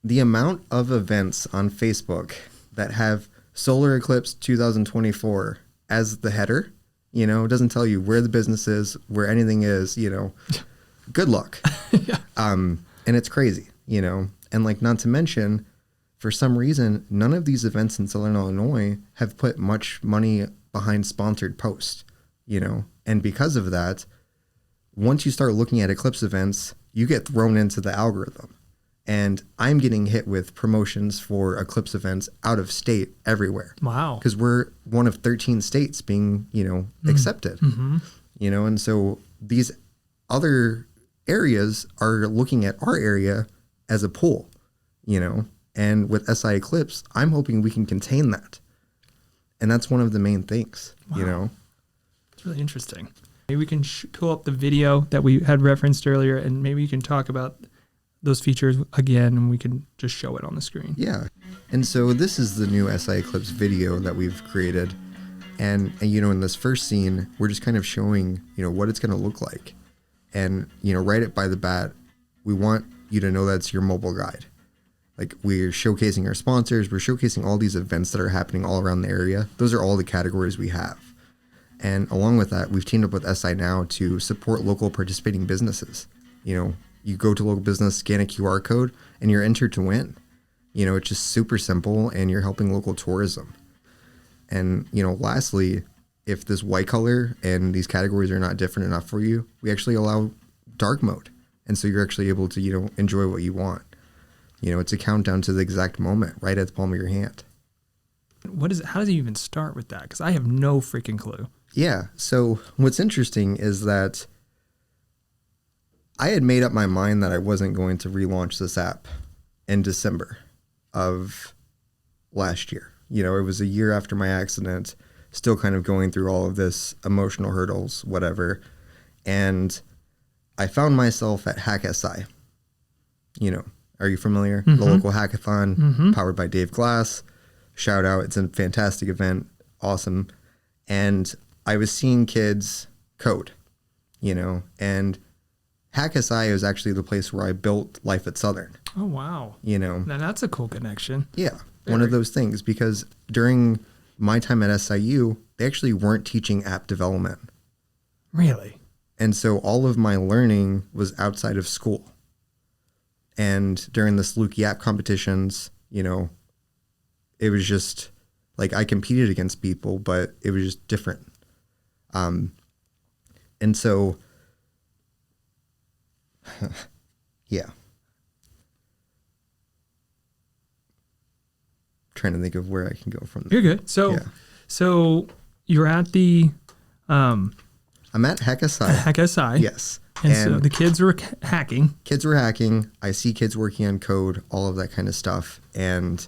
the amount of events on Facebook that have Solar Eclipse 2024 as the header, it doesn't tell you where the business is, where anything is, good luck. Yeah. And it's crazy, and not to mention, for some reason, none of these events in Southern Illinois have put much money behind sponsored posts, and because of that, once you start looking at Eclipse events, you get thrown into the algorithm. And I'm getting hit with promotions for Eclipse events out of state everywhere. Wow. Because we're one of 13 states being, accepted. Mm-hmm. And so these other areas are looking at our area as a pool, and with SI Eclipse, I'm hoping we can contain that. And that's one of the main things, Wow. It's really interesting. Maybe we can pull up the video that we had referenced earlier, and maybe you can talk about those features again, and we can just show it on the screen. Yeah. And so this is the new SI Eclipse video that we've created. And in this first scene, we're just kind of showing, what it's going to look like. And, right it by the bat, we want you to know that's your mobile guide. Like, we're showcasing our sponsors. We're showcasing all these events that are happening all around the area. Those are all the categories we have. And along with that, we've teamed up with SI Now to support local participating businesses. You go to local business, scan a QR code, and you're entered to win. It's just super simple, and you're helping local tourism. And, lastly, if this white color and these categories are not different enough for you, we actually allow dark mode. And so you're actually able to, enjoy what you want. It's a countdown to the exact moment right at the palm of your hand. How does it even start with that? Because I have no freaking clue. Yeah. So what's interesting is that I had made up my mind that I wasn't going to relaunch this app in December of last year. It was a year after my accident, still kind of going through all of this emotional hurdles, whatever. And I found myself at Hack SI. Are you familiar? Mm-hmm. The local hackathon, mm-hmm. powered by Dave Glass. Shout out. It's a fantastic event. Awesome. And I was seeing kids code, and Hack SI is actually the place where I built Life at Southern. Oh, wow. Now that's a cool connection. Yeah. One of those things, because during my time at SIU, they actually weren't teaching app development. Really? And so all of my learning was outside of school. And during the Sluky app competitions, it was just like I competed against people, but it was just different. And so, yeah. Trying to think of where I can go from there. You're good. So you're at the I'm at Hack SI. Hack SI. Yes. And so the kids were hacking. Kids were hacking. I see kids working on code, all of that kind of stuff. And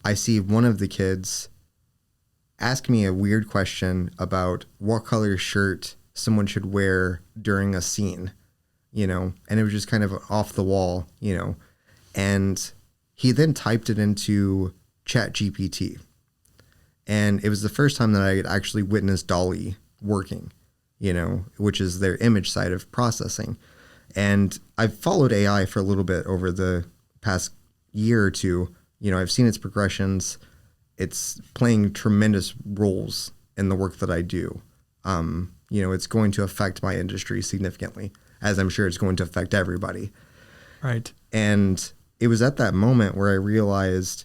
I see one of the kids ask me a weird question about what color shirt someone should wear during a scene, and it was just kind of off the wall, and he then typed it into ChatGPT. And it was the first time that I had actually witnessed DALL-E working, which is their image side of processing. And I've followed AI for a little bit over the past year or two. I've seen its progressions. It's playing tremendous roles in the work that I do. It's going to affect my industry significantly, as I'm sure it's going to affect everybody. Right. And it was at that moment where I realized,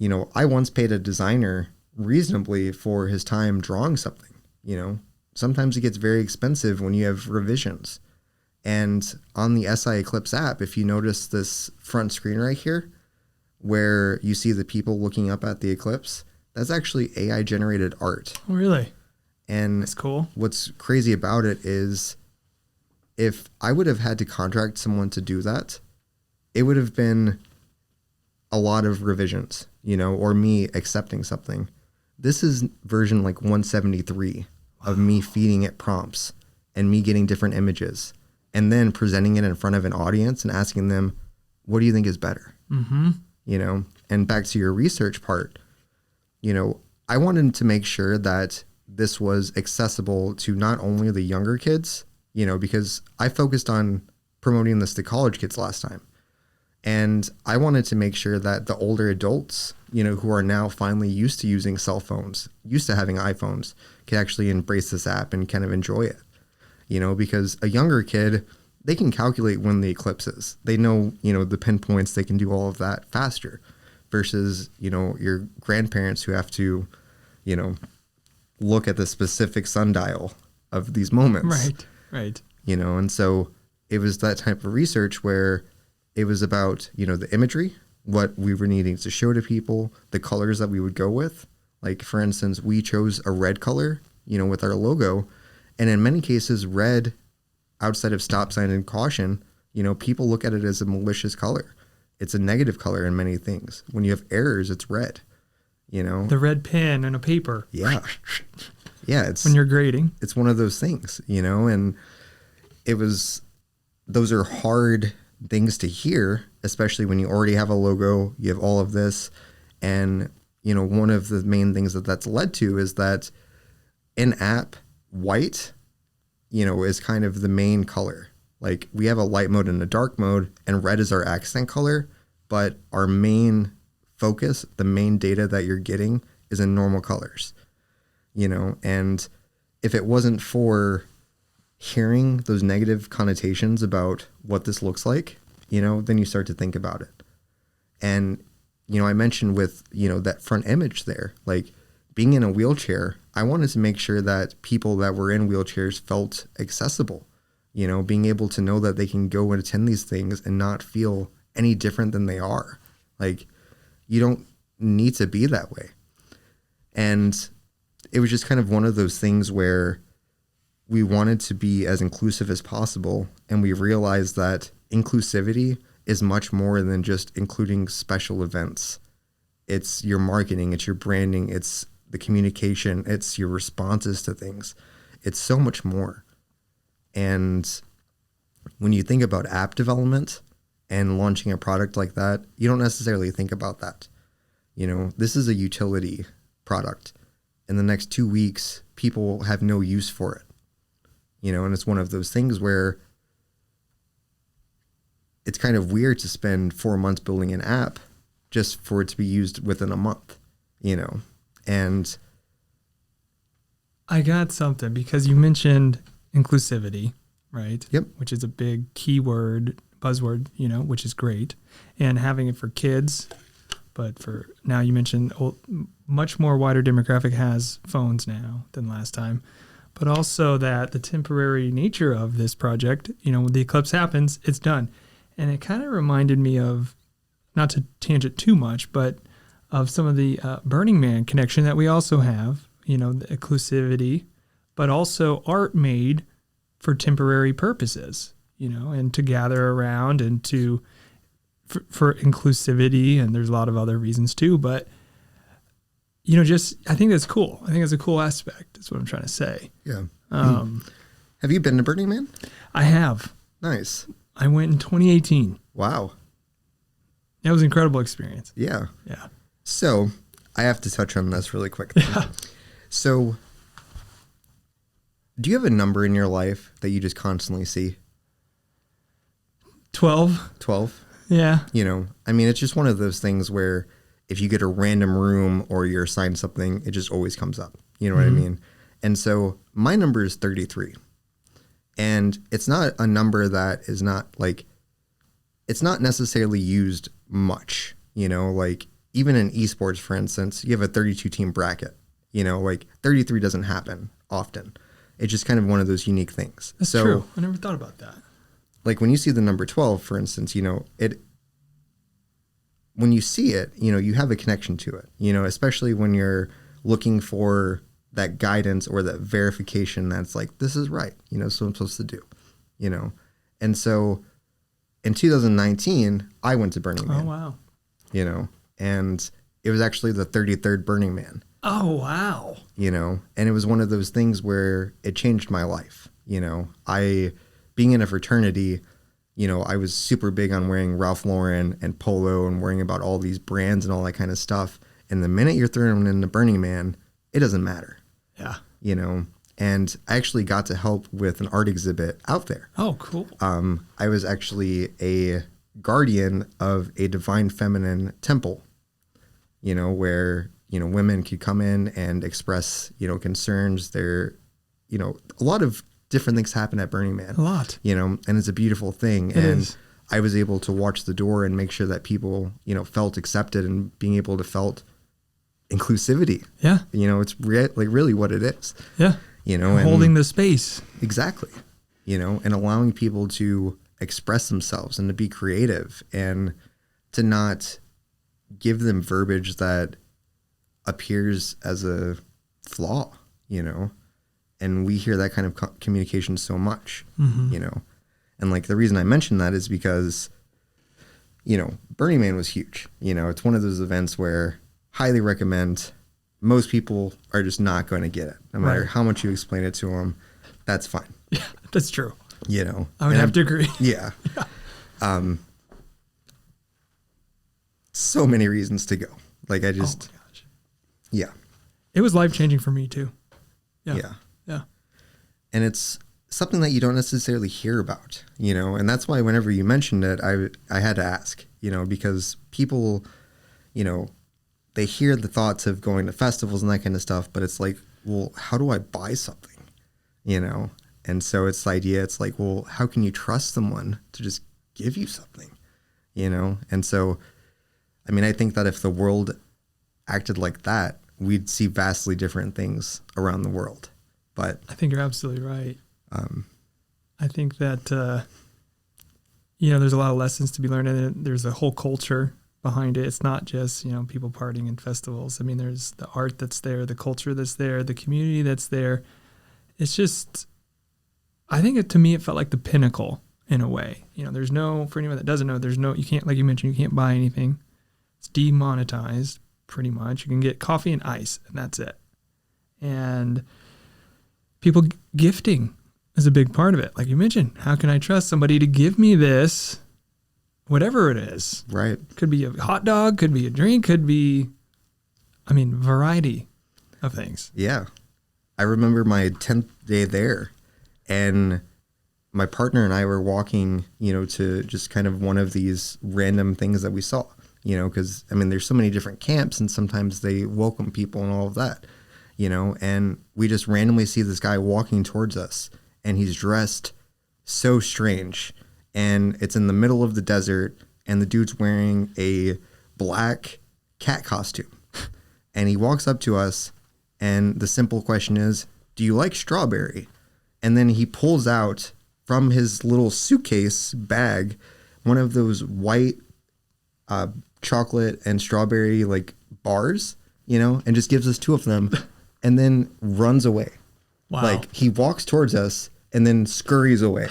I once paid a designer reasonably for his time drawing something. Sometimes it gets very expensive when you have revisions. And on the SI Eclipse app, if you notice this front screen right here, where you see the people looking up at the eclipse, that's actually AI generated art. Oh, really? And that's cool. What's crazy about it is if I would have had to contract someone to do that, it would have been a lot of revisions, or me accepting something. This is version like 173 of me feeding it prompts and me getting different images and then presenting it in front of an audience and asking them, what do you think is better? Mm-hmm. And back to your research part, I wanted to make sure that this was accessible to not only the younger kids, because I focused on promoting this to college kids last time. And I wanted to make sure that the older adults, who are now finally used to using cell phones, used to having iPhones, could actually embrace this app and kind of enjoy it. Because a younger kid, they can calculate when the eclipse is. They know, the pinpoints, they can do all of that faster versus, your grandparents who have to, look at the specific sundial of these moments. Right. And so it was that type of research where it was about, the imagery, what we were needing to show to people, the colors that we would go with. Like, for instance, we chose a red color, with our logo. And in many cases, red, outside of stop sign and caution, people look at it as a malicious color. It's a negative color in many things. When you have errors, it's red, The red pen and a paper. Yeah. Yeah. It's when you're grading. It's one of those things, and those are hard things to hear, especially when you already have a logo, you have all of this. And, one of the main things that's led to is that in-app white, is kind of the main color. Like, we have a light mode and a dark mode, and red is our accent color, but our main focus, the main data that you're getting is in normal colors, and if it wasn't for hearing those negative connotations about what this looks like, then you start to think about it. And, I mentioned with, that front image there, like being in a wheelchair, I wanted to make sure that people that were in wheelchairs felt accessible, being able to know that they can go and attend these things and not feel any different than they are. Like, you don't need to be that way. And it was just kind of one of those things where we wanted to be as inclusive as possible. And we realized that inclusivity is much more than just including special events. It's your marketing, it's your branding, it's the communication, it's your responses to things. It's so much more. And when you think about app development and launching a product like that, you don't necessarily think about that. This is a utility product. In the next 2 weeks, people have no use for it. And it's one of those things where it's kind of weird to spend 4 months building an app just for it to be used within a month, and I got something because you mentioned inclusivity, right? Yep. Which is a big keyword, buzzword, which is great. And having it for kids, but for now you mentioned much more wider demographic has phones now than last time. But also that the temporary nature of this project, when the eclipse happens, it's done. And it kind of reminded me of, not to tangent too much, but of some of the Burning Man connection that we also have, the inclusivity, but also art made for temporary purposes, and to gather around and for inclusivity. And there's a lot of other reasons too, but I think that's cool. I think it's a cool aspect. That's what I'm trying to say. Yeah. Have you been to Burning Man? I have. Nice. I went in 2018. Wow. That was an incredible experience. Yeah. Yeah. So I have to touch on this really quick. Yeah. So do you have a number in your life that you just constantly see? 12. 12? Yeah. It's just one of those things where if you get a random room or you're assigned something, it just always comes up. You know what I mean? And so my number is 33. And it's not a number that is not it's not necessarily used much, like even in esports, for instance, you have a 32 team bracket, 33 doesn't happen often. It's just kind of one of those unique things. That's true. I never thought about that. Like when you see the number 12, for instance, when you see it, you have a connection to it, especially when you're looking for that guidance or that verification that's like, this is right, so I'm supposed to do, And so in 2019, I went to Burning Man. Oh, wow. And it was actually the 33rd Burning Man. Oh, wow. And it was one of those things where it changed my life. Being in a fraternity, I was super big on wearing Ralph Lauren and Polo and worrying about all these brands and all that kind of stuff. And the minute you're thrown into Burning Man, it doesn't matter. Yeah. And I actually got to help with an art exhibit out there. Oh, cool. I was actually a guardian of a divine feminine temple, where, women could come in and express, concerns. There, a lot of different things happen at Burning Man. A lot. And it's a beautiful thing. It and is. I was able to watch the door and make sure that people, felt accepted and being able to felt inclusivity. Yeah. It's really what it is. Yeah. And holding the space. Exactly. And allowing people to express themselves and to be creative and to not give them verbiage that appears as a flaw, and we hear that kind of communication so much, and like the reason I mentioned that is because, Burning Man was huge. It's one of those events where highly recommend. Most people are just not going to get it. No matter how much you explain it to them, that's fine. Yeah, that's true. I would have to agree. Yeah. So many reasons to go. Like I just, oh my gosh. Yeah. It was life-changing for me too. Yeah. Yeah. And it's something that you don't necessarily hear about, and that's why whenever you mentioned it, I had to ask, because people, they hear the thoughts of going to festivals and that kind of stuff, but it's like, well, how do I buy something? And so it's the idea, it's like, well, how can you trust someone to just give you something? And so, I think that if the world acted like that, we'd see vastly different things around the world. But I think you're absolutely right. I think that, there's a lot of lessons to be learned in it. There's a whole culture behind it. It's not just, people partying in festivals. There's the art that's there, the culture that's there, the community that's there. It's just, I think to me, it felt like the pinnacle in a way. There's no, for anyone that doesn't know, you can't, like you mentioned, you can't buy anything. It's demonetized pretty much. You can get coffee and ice and that's it. And people gifting is a big part of it. Like you mentioned, how can I trust somebody to give me this, whatever it is? Right. Could be a hot dog, could be a drink, could be, variety of things. Yeah. I remember my 10th day there, and my partner and I were walking, to just kind of one of these random things that we saw, because, there's so many different camps and sometimes they welcome people and all of that, and we just randomly see this guy walking towards us and he's dressed so strange, and it's in the middle of the desert and the dude's wearing a black cat costume and he walks up to us and the simple question is, do you like strawberry? And then he pulls out from his little suitcase bag one of those white chocolate and strawberry bars, and just gives us two of them and then runs away. Wow. Like he walks towards us and then scurries away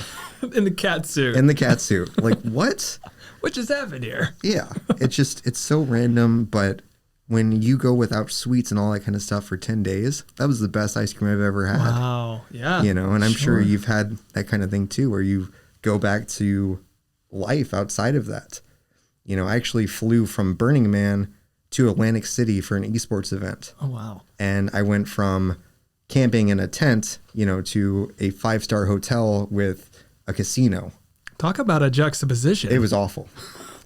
In the cat suit. in the cat suit. Like, what? What just happened here? Yeah. It's so random. But when you go without sweets and all that kind of stuff for 10 days, that was the best ice cream I've ever had. Wow. Yeah. You know, and I'm sure you've had that kind of thing too, where you go back to life outside of that. You know, I actually flew from Burning Man to Atlantic City for an esports event. Oh, wow. And I went from camping in a tent, you know, to a 5-star hotel with a casino. Talk about a juxtaposition. It was awful.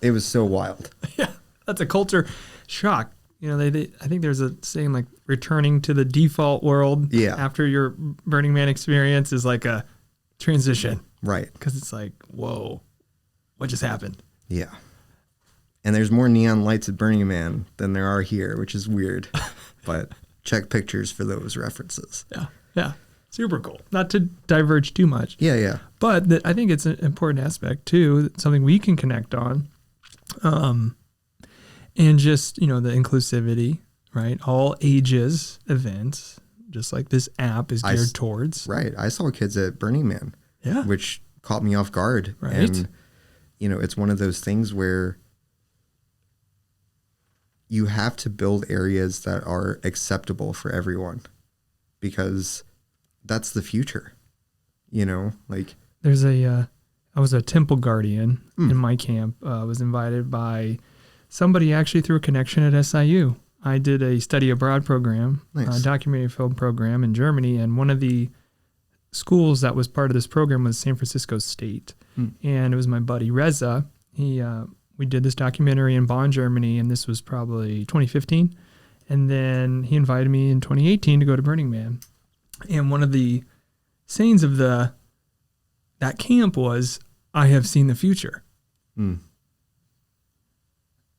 It was so wild. Yeah. That's a culture shock. You know, I think there's a saying like returning to the default world after your Burning Man experience is like a transition. Right. Because it's like, whoa, what just happened? Yeah. And there's more neon lights at Burning Man than there are here, which is weird. But check pictures for those references. Yeah. Yeah. Super cool. Not to diverge too much. Yeah, yeah. But I think it's an important aspect too, something we can connect on. And just, you know, the inclusivity, right? All ages events, just like this app is geared towards. Right. I saw kids at Burning Man. Yeah. Which caught me off guard. Right. And, you know, it's one of those things where you have to build areas that are acceptable for everyone, because that's the future, you know, like there's I was a temple guardian in my camp. I was invited by somebody actually through a connection at SIU. I did a study abroad program, a documentary film program in Germany. And one of the schools that was part of this program was San Francisco State. And it was my buddy Reza. We did this documentary in Bonn, Germany, and this was probably 2015. And then he invited me in 2018 to go to Burning Man. And one of the sayings of that camp was, I have seen the future.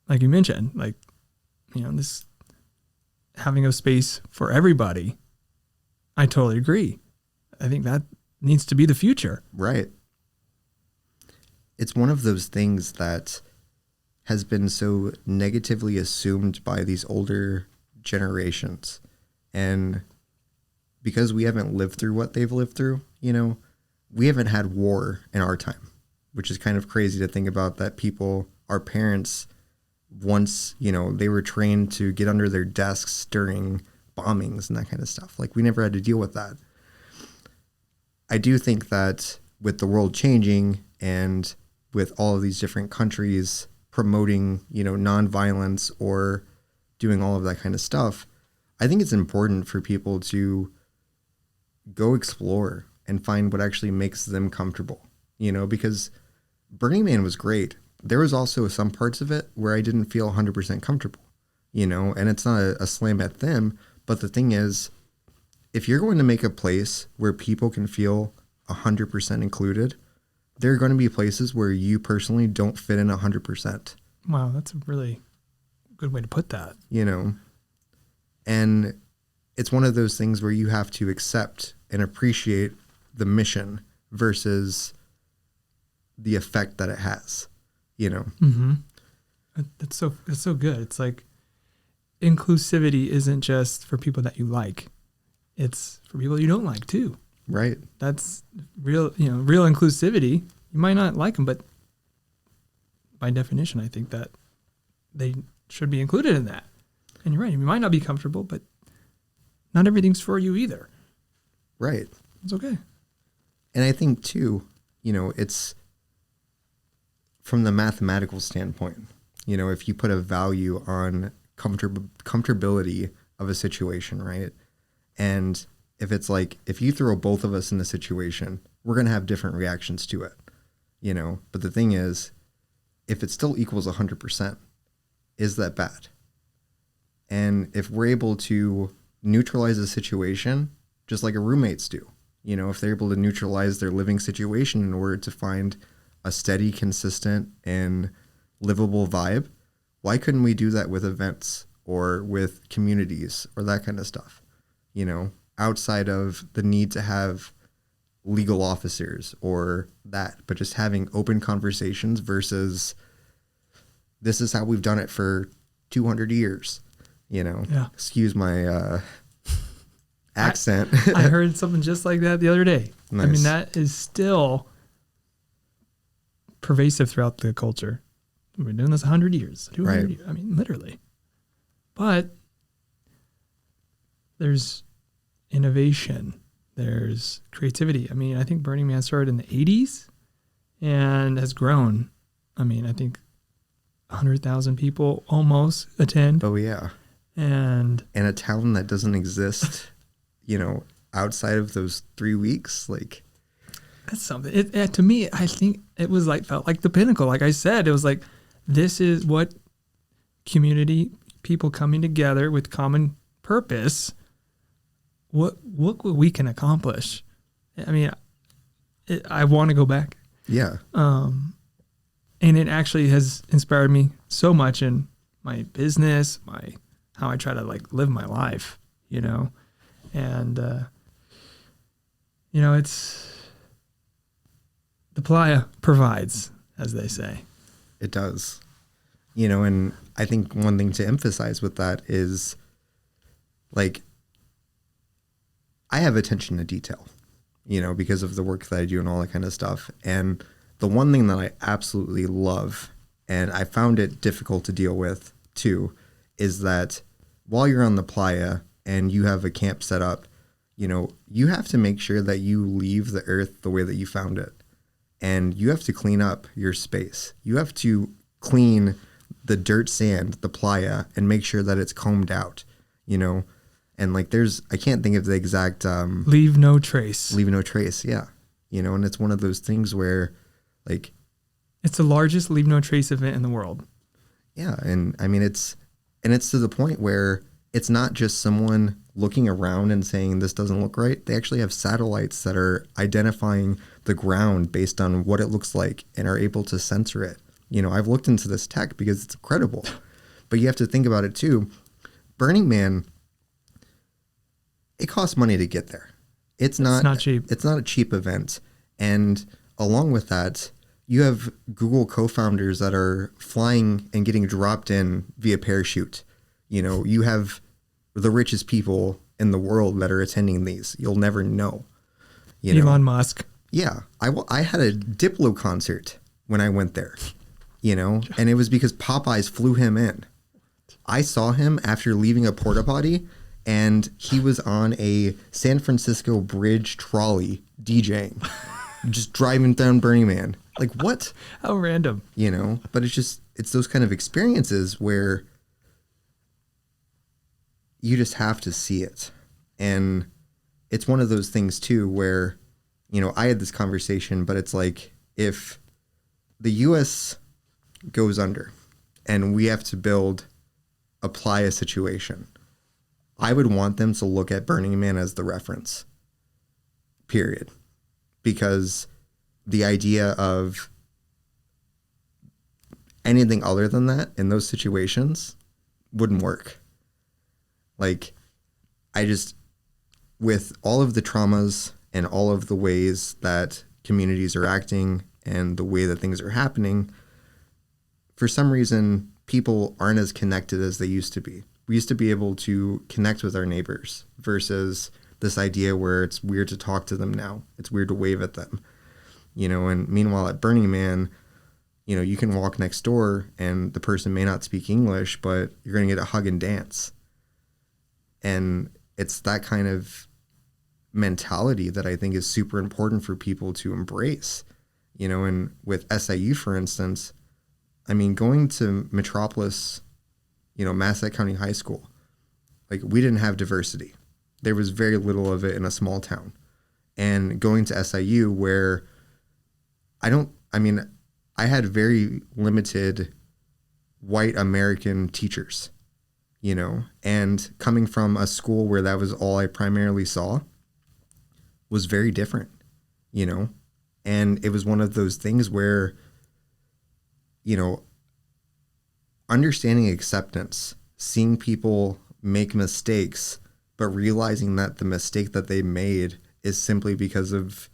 Like you mentioned, like, you know, this having a space for everybody. I totally agree. I think that needs to be the future. Right. It's one of those things that has been so negatively assumed by these older generations. And because we haven't lived through what they've lived through, you know, we haven't had war in our time, which is kind of crazy to think about, that people, our parents, once, you know, they were trained to get under their desks during bombings and that kind of stuff. Like, we never had to deal with that. I do think that with the world changing and with all of these different countries promoting, you know, nonviolence or doing all of that kind of stuff, I think it's important for people to go explore and find what actually makes them comfortable, you know, because Burning Man was great. There was also some parts of it where I didn't feel 100% comfortable, you know, and it's not a slam at them. But the thing is, if you're going to make a place where people can feel 100% included, there are going to be places where you personally don't fit in 100%. Wow, that's a really good way to put that. You know, and it's one of those things where you have to accept and appreciate the mission versus the effect that it has, you know. Mm-hmm. That's so good. It's like inclusivity isn't just for people that you like. It's for people you don't like too. Right. That's real, you know, real inclusivity. You might not like them, but by definition, I think that they should be included in that. And you're right. You might not be comfortable, but not everything's for you either. Right. It's okay. And I think too, you know, it's from the mathematical standpoint, you know, if you put a value on comfortability of a situation, right? And if it's like, if you throw both of us in a situation, we're going to have different reactions to it, you know? But the thing is, if it still equals 100%, is that bad? And if we're able to neutralize a situation, just like a roommates do, you know, if they're able to neutralize their living situation in order to find a steady, consistent, and livable vibe, why couldn't we do that with events or with communities or that kind of stuff, you know, outside of the need to have legal officers or that, but just having open conversations versus this is how we've done it for 200 years, you know. Yeah. Excuse my accent. I heard something just like that the other day. I mean, Nice. that is still pervasive throughout the culture. We've been doing this 100 years, 200 Right. years. I mean, literally. But there's innovation. There's creativity. I mean, I think Burning Man started in the 80s and has grown. I mean, I think 100,000 people almost attend. Oh yeah. And In a town that doesn't exist, outside of those 3 weeks, like, that's something. To me, I think it was felt like the pinnacle. Like I said, it was like, this is what community people coming together with common purpose. What we can accomplish. I mean, I want to go back. yeah. And it actually has inspired me so much in my business, how I try to live my life, and it's the playa provides, as they say. It does. And I think one thing to emphasize with that is, like, I have attention to detail, because of the work that I do and all that kind of stuff. And the one thing that I absolutely love, and I found it difficult to deal with too, is that while you're on the playa and you have a camp set up, you have to make sure that you leave the earth the way that you found it. And you have to clean up your space. You have to clean the dirt, sand, the playa, and make sure that it's combed out, and I can't think of the exact, Leave no trace. leave no trace. Yeah. And it's one of those things where, like, It's the largest leave no trace event in the world. yeah. And I mean, it's to the point where it's not just someone looking around and saying this doesn't look right. They actually have satellites that are identifying the ground based on what it looks like and are able to censor it. I've looked into this tech because it's incredible, but you have to think about it too. Burning Man, it costs money to get there. It's not cheap. It's not a cheap event. And along with that, you have Google co-founders that are flying and getting dropped in via parachute. You have the richest people in the world that are attending these. You'll never know. Elon Musk. Yeah. I had a Diplo concert when I went there, and it was because Popeyes flew him in. I saw him after leaving a porta potty, and he was on a San Francisco bridge trolley DJing, just driving down Burning Man. Like, what? How random. But it's those kind of experiences where you just have to see it. And it's one of those things too, where, I had this conversation, but it's like, if the US goes under and we have to build a playa situation, I would want them to look at Burning Man as the reference, period. Because the idea of anything other than that in those situations wouldn't work. Like, with all of the traumas and all of the ways that communities are acting and the way that things are happening, for some reason, people aren't as connected as they used to be. We used to be able to connect with our neighbors versus this idea where it's weird to talk to them now. It's weird to wave at them, and meanwhile at Burning Man, you can walk next door and the person may not speak English, but you're going to get a hug and dance. And it's that kind of mentality that I think is super important for people to embrace, and with SIU, for instance, I mean, going to Metropolis, Massac County High School, like, we didn't have diversity. There was very little of it in a small town. And going to SIU, where I had very limited white American teachers, and coming from a school where that was all I primarily saw was very different, and it was one of those things where, understanding acceptance, seeing people make mistakes, but realizing that the mistake that they made is simply because of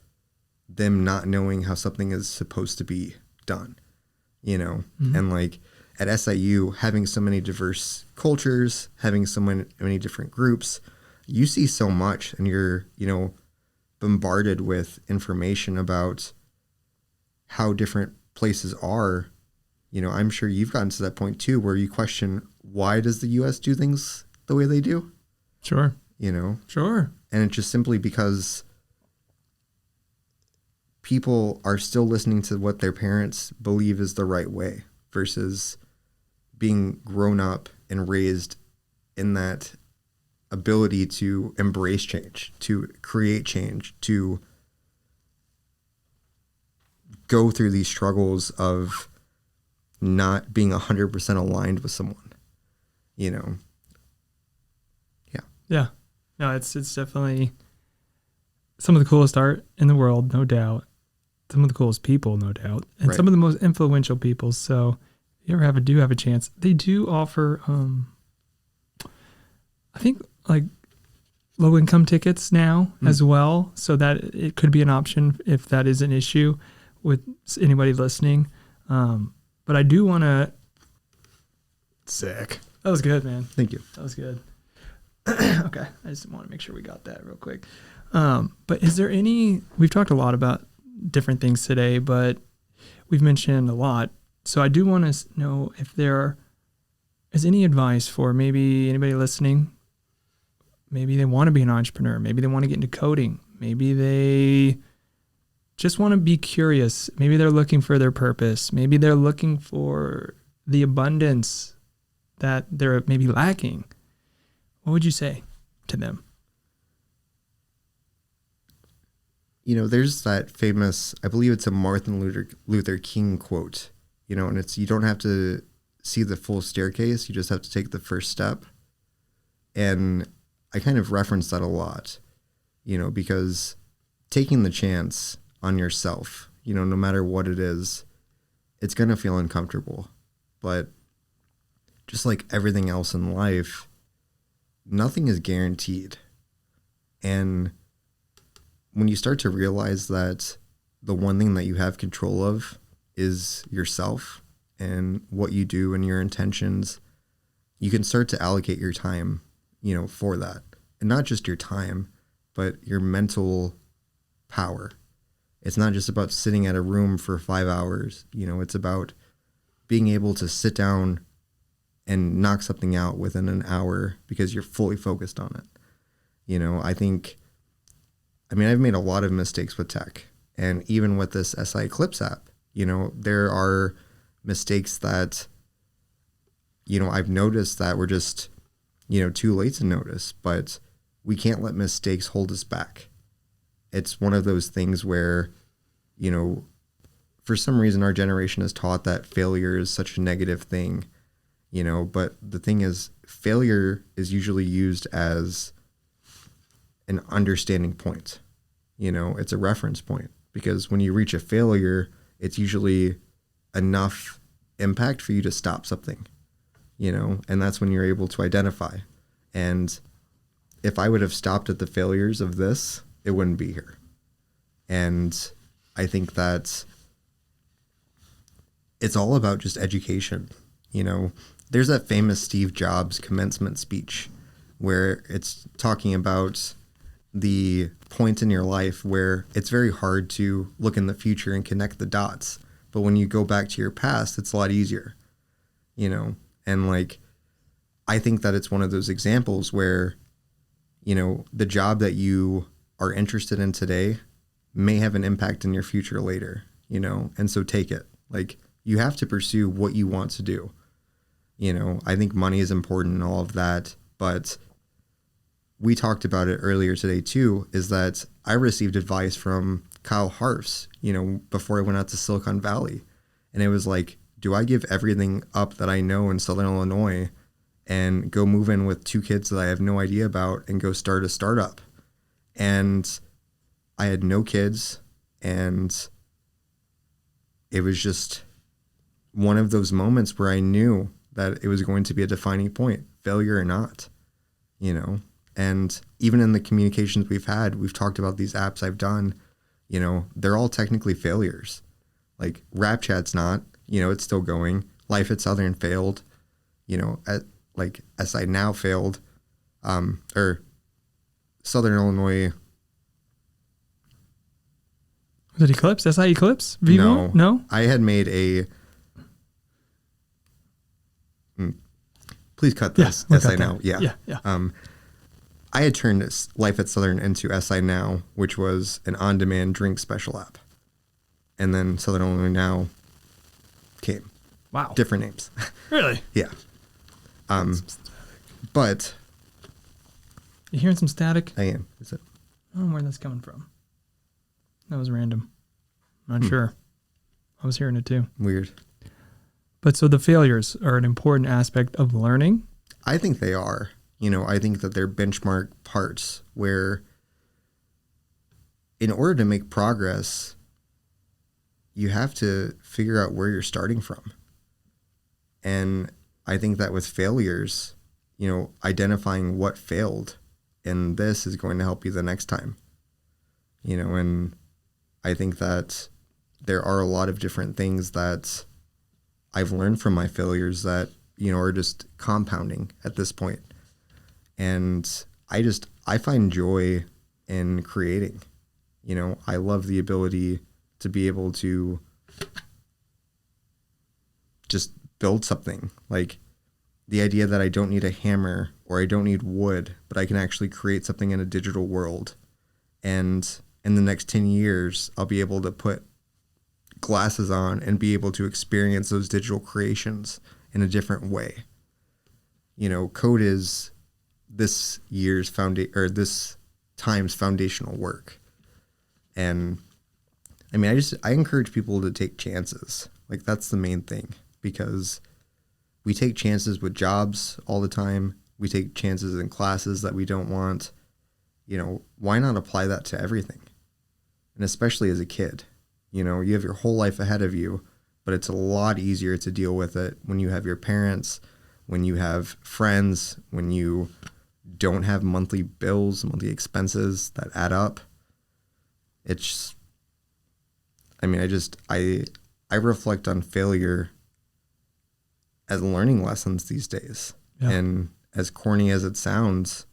them not knowing how something is supposed to be done, mm-hmm. And like at SIU, having so many diverse cultures, having so many different groups, you see so much, and you're, bombarded with information about how different places are, I'm sure you've gotten to that point too, where you question, why does the US do things the way they do? Sure. Sure. And it's just simply because people are still listening to what their parents believe is the right way versus being grown up and raised in that ability to embrace change, to create change, to go through these struggles of not being 100% aligned with someone, Yeah. Yeah. No, it's definitely some of the coolest art in the world, no doubt. Some of the coolest people, no doubt. And Right. some of the most influential people. So if you ever do have a chance, they do offer, I think, like low income tickets now as well. So that it could be an option if that is an issue with anybody listening. But I do want to. Sick. That was good, man. Thank you. That was good. Okay. I just want to make sure we got that real quick. But is there we've talked a lot about different things today, but we've mentioned a lot. So I do want to know if there is any advice for maybe anybody listening. Maybe they want to be an entrepreneur. Maybe they want to get into coding. Maybe they just want to be curious. Maybe they're looking for their purpose. Maybe they're looking for the abundance that they're maybe lacking. What would you say to them? There's that famous, I believe it's a Martin Luther King quote, and it's, you don't have to see the full staircase. You just have to take the first step. And I kind of reference that a lot, because taking the chance on yourself, no matter what it is, it's going to feel uncomfortable. But just like everything else in life, nothing is guaranteed. And when you start to realize that the one thing that you have control of is yourself and what you do and your intentions, you can start to allocate your time, for that. And not just your time, but your mental power. It's not just about sitting at a room for 5 hours. It's about being able to sit down and knock something out within an hour because you're fully focused on it. I've made a lot of mistakes with tech, and even with this SI Eclipse app, there are mistakes that, I've noticed that were just, too late to notice, but we can't let mistakes hold us back. It's one of those things where, for some reason our generation is taught that failure is such a negative thing, but the thing is, failure is usually used as an understanding point. It's a reference point, because when you reach a failure, it's usually enough impact for you to stop something, and that's when you're able to identify. And if I would have stopped at the failures of this, it wouldn't be here. And I think that it's all about just education. There's that famous Steve Jobs commencement speech where it's talking about the point in your life where it's very hard to look in the future and connect the dots. But when you go back to your past, it's a lot easier, and I think that it's one of those examples where, the job that you are interested in today may have an impact in your future later, and so take it. You have to pursue what you want to do. I think money is important and all of that, but we talked about it earlier today too, is that I received advice from Kyle Harfs, before I went out to Silicon Valley. And it was like, do I give everything up that I know in Southern Illinois and go move in with 2 kids that I have no idea about and go start a startup? And I had no kids, and it was just one of those moments where I knew that it was going to be a defining point, failure or not, And even in the communications we've talked about these apps I've done, they're all technically failures. Like Rap Chat's not, it's still going. Life at Southern failed, SI Now failed, or Southern Illinois Was it Eclipse? SI Eclipse? Vivo? No? I had made a. Please cut this. we'll SI cut Now. that. Yeah. I had turned Life at Southern into SI Now, which was an on-demand drink special app, and then Southern Illinois Now came. Wow. Different names. Really? Yeah. But You hearing some static? I am. Is it? I don't know where that's coming from. That was random. Not sure. I was hearing it too. Weird. But so the failures are an important aspect of learning. I think they are. I think that they're benchmark parts where, in order to make progress, you have to figure out where you're starting from. And I think that with failures, identifying what failed and this is going to help you the next time. And I think that there are a lot of different things that I've learned from my failures that, are just compounding at this point. And I find joy in creating. I love the ability to be able to just build something. Like the idea that I don't need a hammer or I don't need wood, but I can actually create something in a digital world. And in the next 10 years, I'll be able to put glasses on and be able to experience those digital creations in a different way. Code is this year's this time's foundational work. And I mean, I encourage people to take chances. Like that's the main thing, because we take chances with jobs all the time. We take chances in classes that we don't want. Why not apply that to everything? And especially as a kid, you have your whole life ahead of you, but it's a lot easier to deal with it when you have your parents, when you have friends, when you don't have monthly bills, monthly expenses that add up. It's, I reflect on failure as learning lessons these days. Yeah. And as corny as it sounds,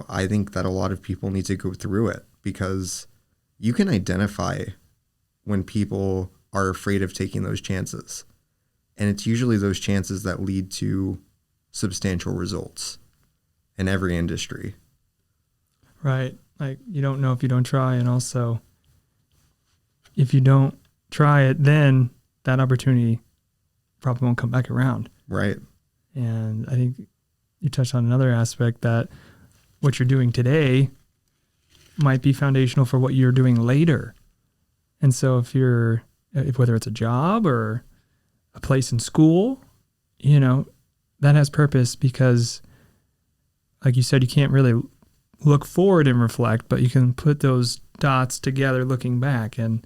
I think that a lot of people need to go through it, because you can identify when people are afraid of taking those chances. And it's usually those chances that lead to substantial results in every industry. Right. Like you don't know if you don't try. And also if you don't try it, then that opportunity probably won't come back around. Right. And I think you touched on another aspect, that what you're doing today might be foundational for what you're doing later. And so whether it's a job or a place in school, that has purpose, because like you said, you can't really look forward and reflect, but you can put those dots together looking back, and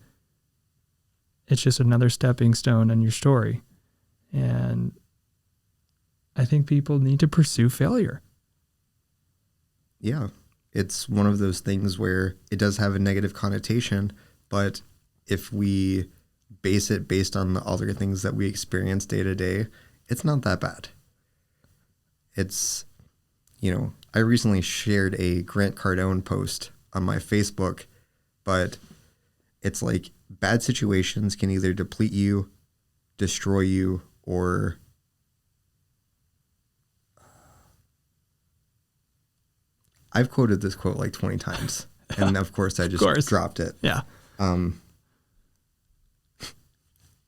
it's just another stepping stone in your story. And I think people need to pursue failure. Yeah. It's one of those things where it does have a negative connotation, but if we base it based on the other things that we experience day to day, it's not that bad. It's, I recently shared a Grant Cardone post on my Facebook, but it's like bad situations can either deplete you, destroy you, or I've quoted this quote like 20 times, and of course I just dropped it. Yeah.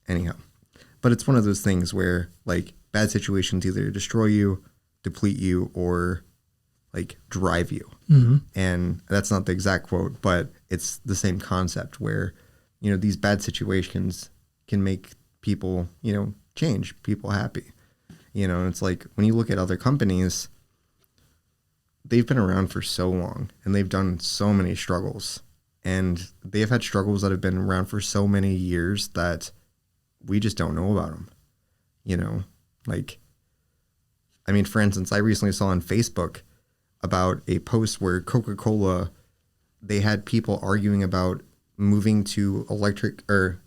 Anyhow, but it's one of those things where like bad situations either destroy you, deplete you, or like drive you. Mm-hmm. And that's not the exact quote, but it's the same concept where, these bad situations can make people, change, people happy. And it's like when you look at other companies, they've been around for so long and they've done so many struggles, and they've had struggles that have been around for so many years that we just don't know about them. For instance, I recently saw on Facebook about a post where Coca-Cola, they had people arguing about moving to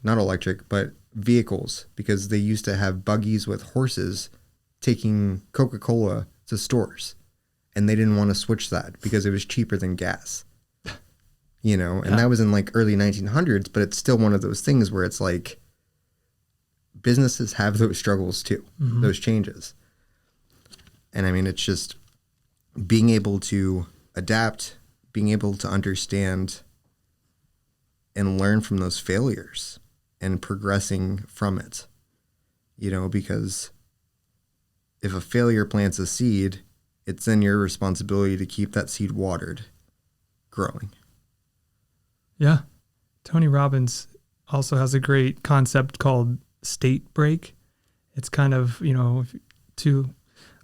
not electric, but vehicles, because they used to have buggies with horses taking Coca-Cola to stores. And they didn't want to switch that because it was cheaper than gas. you know, and Yeah. that was in like early 1900s, but it's still one of those things where it's like businesses have those struggles too, those changes. And I mean, it's just being able to adapt, being able to understand and learn from those failures and progressing from it, you know, because if a failure plants a seed, it's then your responsibility to keep that seed watered, growing. Yeah. Tony Robbins also has a great concept called state break. It's kind of, you know, to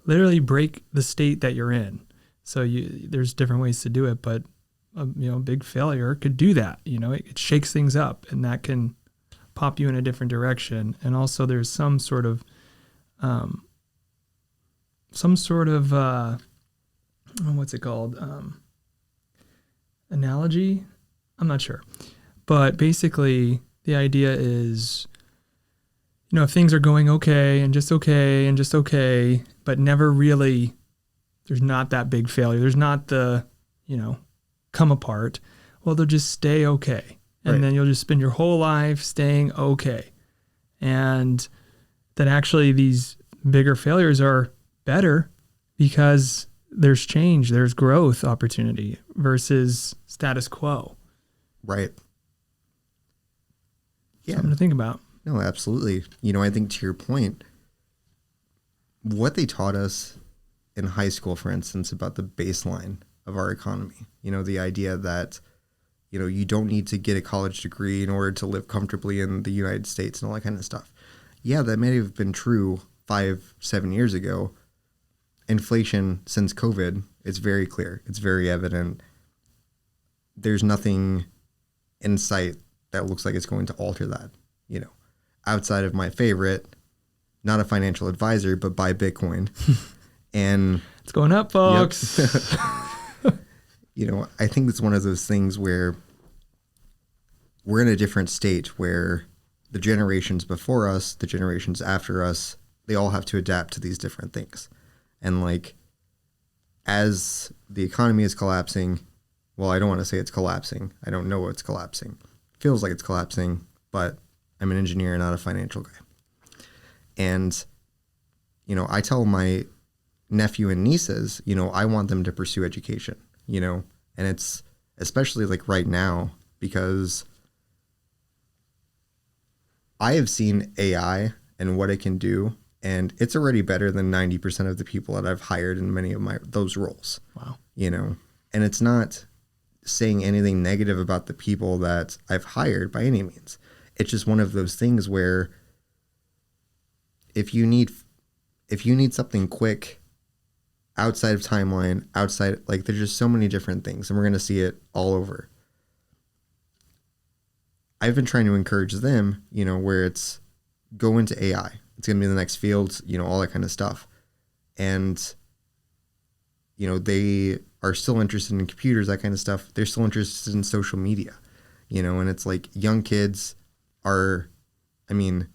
literally break the state that you're in. So there's different ways to do it, but you know, big failure could do that. You know, it shakes things up, and that can pop you in a different direction. And also, there's some sort of what's it called? Analogy? I'm not sure, but basically, the idea is, you know, if things are going okay and just okay and just okay, but never really, there's not that big failure. There's not the, you know, come apart. Well, they'll just stay okay. And then you'll just spend your whole life staying okay. And that actually these bigger failures are better because there's change, there's growth opportunity versus status quo. Right. Yeah. Something to think about. No, absolutely. You know, I think to your point, what they taught us in high school, for instance, about the baseline of our economy, you know, the idea that, you know, you don't need to get a college degree in order to live comfortably in the United States and all that kind of stuff. Yeah, that may have been true 5-7 years ago. Inflation since COVID, it's very clear. It's very evident. There's nothing in sight that looks like it's going to alter that, you know, outside of my favorite, not a financial advisor, but buy Bitcoin. And it's going up, folks. Yep. You know, I think it's one of those things where we're in a different state where the generations before us, the generations after us, they all have to adapt to these different things. And like, as the economy is collapsing, well, I don't want to say it's collapsing. I don't know what's collapsing. It feels like it's collapsing, but I'm an engineer, not a financial guy. And, you know, I tell my nephew and nieces, you know, I want them to pursue education, you know, and it's especially like right now because I have seen AI and what it can do, and it's already better than 90% of the people that I've hired in many of those roles. Wow. You know, and it's not saying anything negative about the people that I've hired by any means. It's just one of those things where if you need something quick outside of timeline, outside, like there's just so many different things, and we're going to see it all over. I've been trying to encourage them, you know, where it's go into AI. It's going to be the next field, you know, all that kind of stuff. And, you know, they are still interested in computers, that kind of stuff. They're still interested in social media, you know, and it's like young kids are, I mean,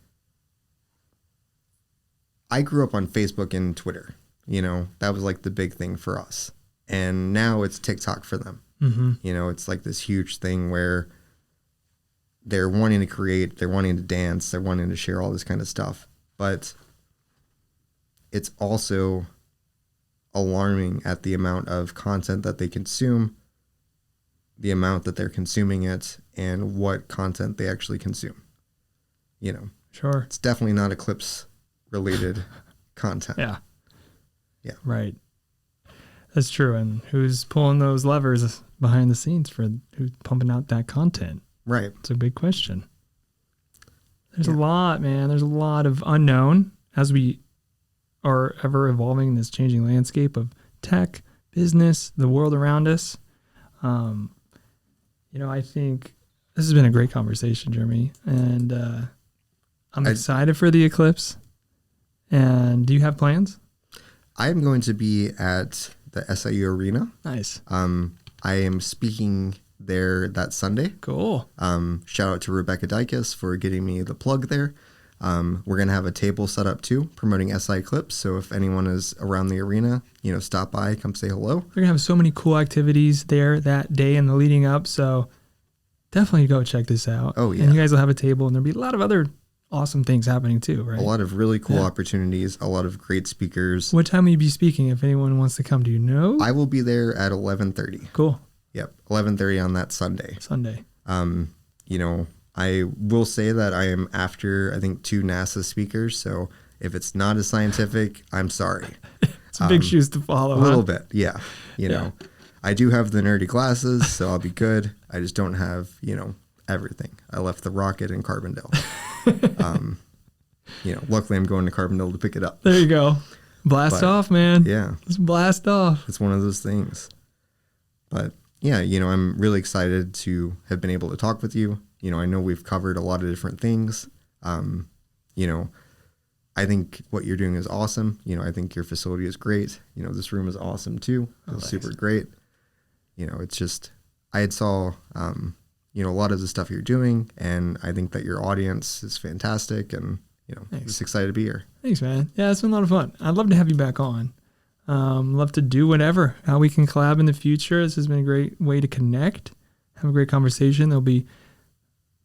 I grew up on Facebook and Twitter, you know, that was like the big thing for us. And now it's TikTok for them. Mm-hmm. You know, it's like this huge thing where they're wanting to create, they're wanting to dance, they're wanting to share all this kind of stuff. But it's also alarming at the amount of content that they consume, the amount that they're consuming it, and what content they actually consume. You know, Sure. It's definitely not Eclipse related content. Yeah. Yeah. Right. That's true. And who's pulling those levers behind the scenes for who's pumping out that content? Right. It's a big question. There's a lot, man. There's a lot of unknown as we are ever evolving in this changing landscape of tech, business, the world around us. You know, I think this has been a great conversation, Jeremy, and I'm excited for the eclipse. And do you have plans? I'm going to be at the SIU Arena. Nice. I am speaking there that Sunday. Cool. Shout out to Rebecca Dykes for getting me the plug there. We're going to have a table set up too, promoting SI Eclipse. So if anyone is around the arena, you know, stop by, come say hello. We're going to have so many cool activities there that day and the leading up. So definitely go check this out. Oh, yeah. And you guys will have a table, and there'll be a lot of other awesome things happening too, right? A lot of really cool opportunities, a lot of great speakers. What time will you be speaking if anyone wants to come? Do you know? I will be there at 11:30. Cool. Yep, 11:30 on that Sunday. You know, I will say that I am after, I think, 2 NASA speakers. So if it's not as scientific, I'm sorry. It's big shoes to follow. A little bit, yeah. You know, I do have the nerdy glasses, so I'll be good. I just don't have, you know, everything. I left the rocket in Carbondale. You know, luckily I'm going to Carbondale to pick it up. There you go. Blast off, man. Yeah. Let's blast off. It's one of those things. But yeah, you know, I'm really excited to have been able to talk with you. You know, I know we've covered a lot of different things. You know, I think what you're doing is awesome. You know, I think your facility is great. You know, this room is awesome too. It's super great. You know, it's just, I had saw, you know, a lot of the stuff you're doing, and I think that your audience is fantastic, and, you know, just excited to be here. Thanks, man. Yeah, it's been a lot of fun. I'd love to have you back on. Love to do whatever, how we can collab in the future. This has been a great way to connect, have a great conversation. There'll be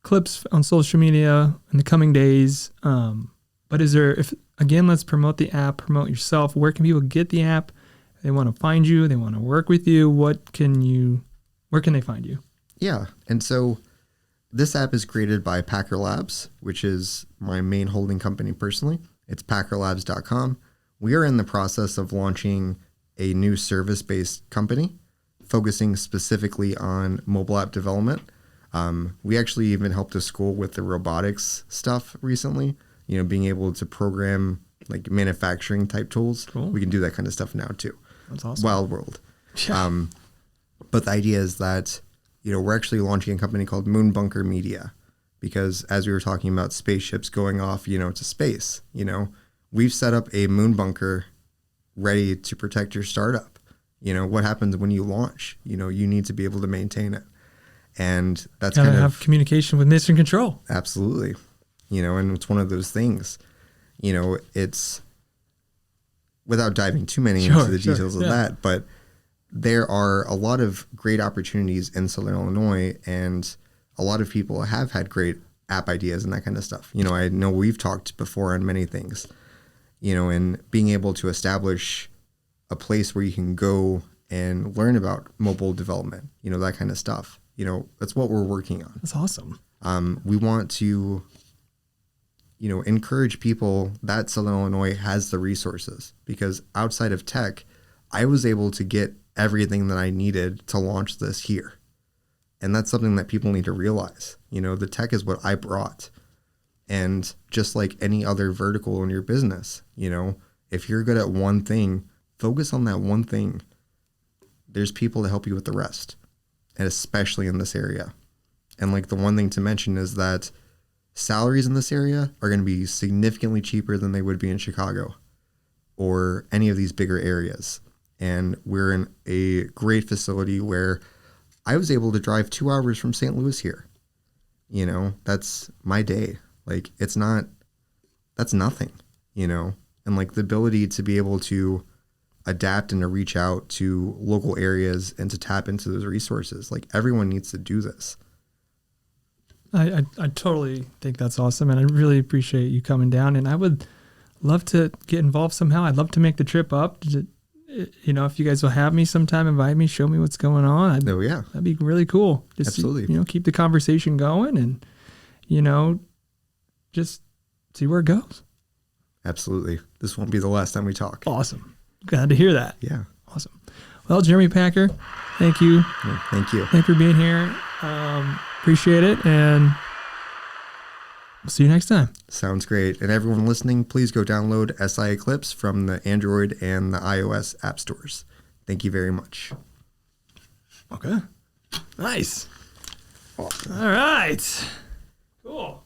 clips on social media in the coming days. But is there, if again, let's promote the app, promote yourself. Where can people get the app? They want to find you. They want to work with you. Where can they find you? Yeah. And so this app is created by Packer Labs, which is my main holding company personally. It's packerlabs.com. We are in the process of launching a new service-based company focusing specifically on mobile app development. We actually even helped a school with the robotics stuff recently, you know, being able to program like manufacturing type tools. Cool. We can do that kind of stuff now too. That's awesome. Wild world. Yeah. But the idea is that, you know, we're actually launching a company called Moon Bunker Media, because as we were talking about spaceships going off, you know, to space, you know, we've set up a moon bunker ready to protect your startup. You know, what happens when you launch? You know, you need to be able to maintain it. And that's Gotta kind of have communication with mission control. Absolutely. You know, and it's one of those things, you know, it's without diving too many into the details of that, but there are a lot of great opportunities in Southern Illinois, and a lot of people have had great app ideas and that kind of stuff. You know, I know we've talked before on many things, you know, and being able to establish a place where you can go and learn about mobile development, you know, that kind of stuff. You know, that's what we're working on. That's awesome. We want to, you know, encourage people that Southern Illinois has the resources, because outside of tech, I was able to get everything that I needed to launch this here. And that's something that people need to realize. You know, the tech is what I brought. And just like any other vertical in your business, you know, if you're good at one thing, focus on that one thing. There's people to help you with the rest, and especially in this area. And like the one thing to mention is that salaries in this area are going to be significantly cheaper than they would be in Chicago or any of these bigger areas. And we're in a great facility where I was able to drive 2 hours from St. Louis here. You know, that's my day. Like, that's nothing, you know, and like the ability to be able to adapt and to reach out to local areas and to tap into those resources. Like, everyone needs to do this. I totally think that's awesome, and I really appreciate you coming down, and I would love to get involved somehow. I'd love to make the trip up. You know, if you guys will have me sometime, invite me, show me what's going on. Oh, yeah. That'd be really cool. Just, absolutely. You know, keep the conversation going and, you know, just see where it goes. Absolutely. This won't be the last time we talk. Awesome. Glad to hear that. Yeah. Awesome. Well, Jeremy Packer, thank you. Yeah, thank you. Thank you for being here. Appreciate it. And we'll see you next time. Sounds great. And everyone listening, please go download SI Eclipse from the Android and the iOS app stores. Thank you very much. Okay. Nice. Awesome. All right. Cool.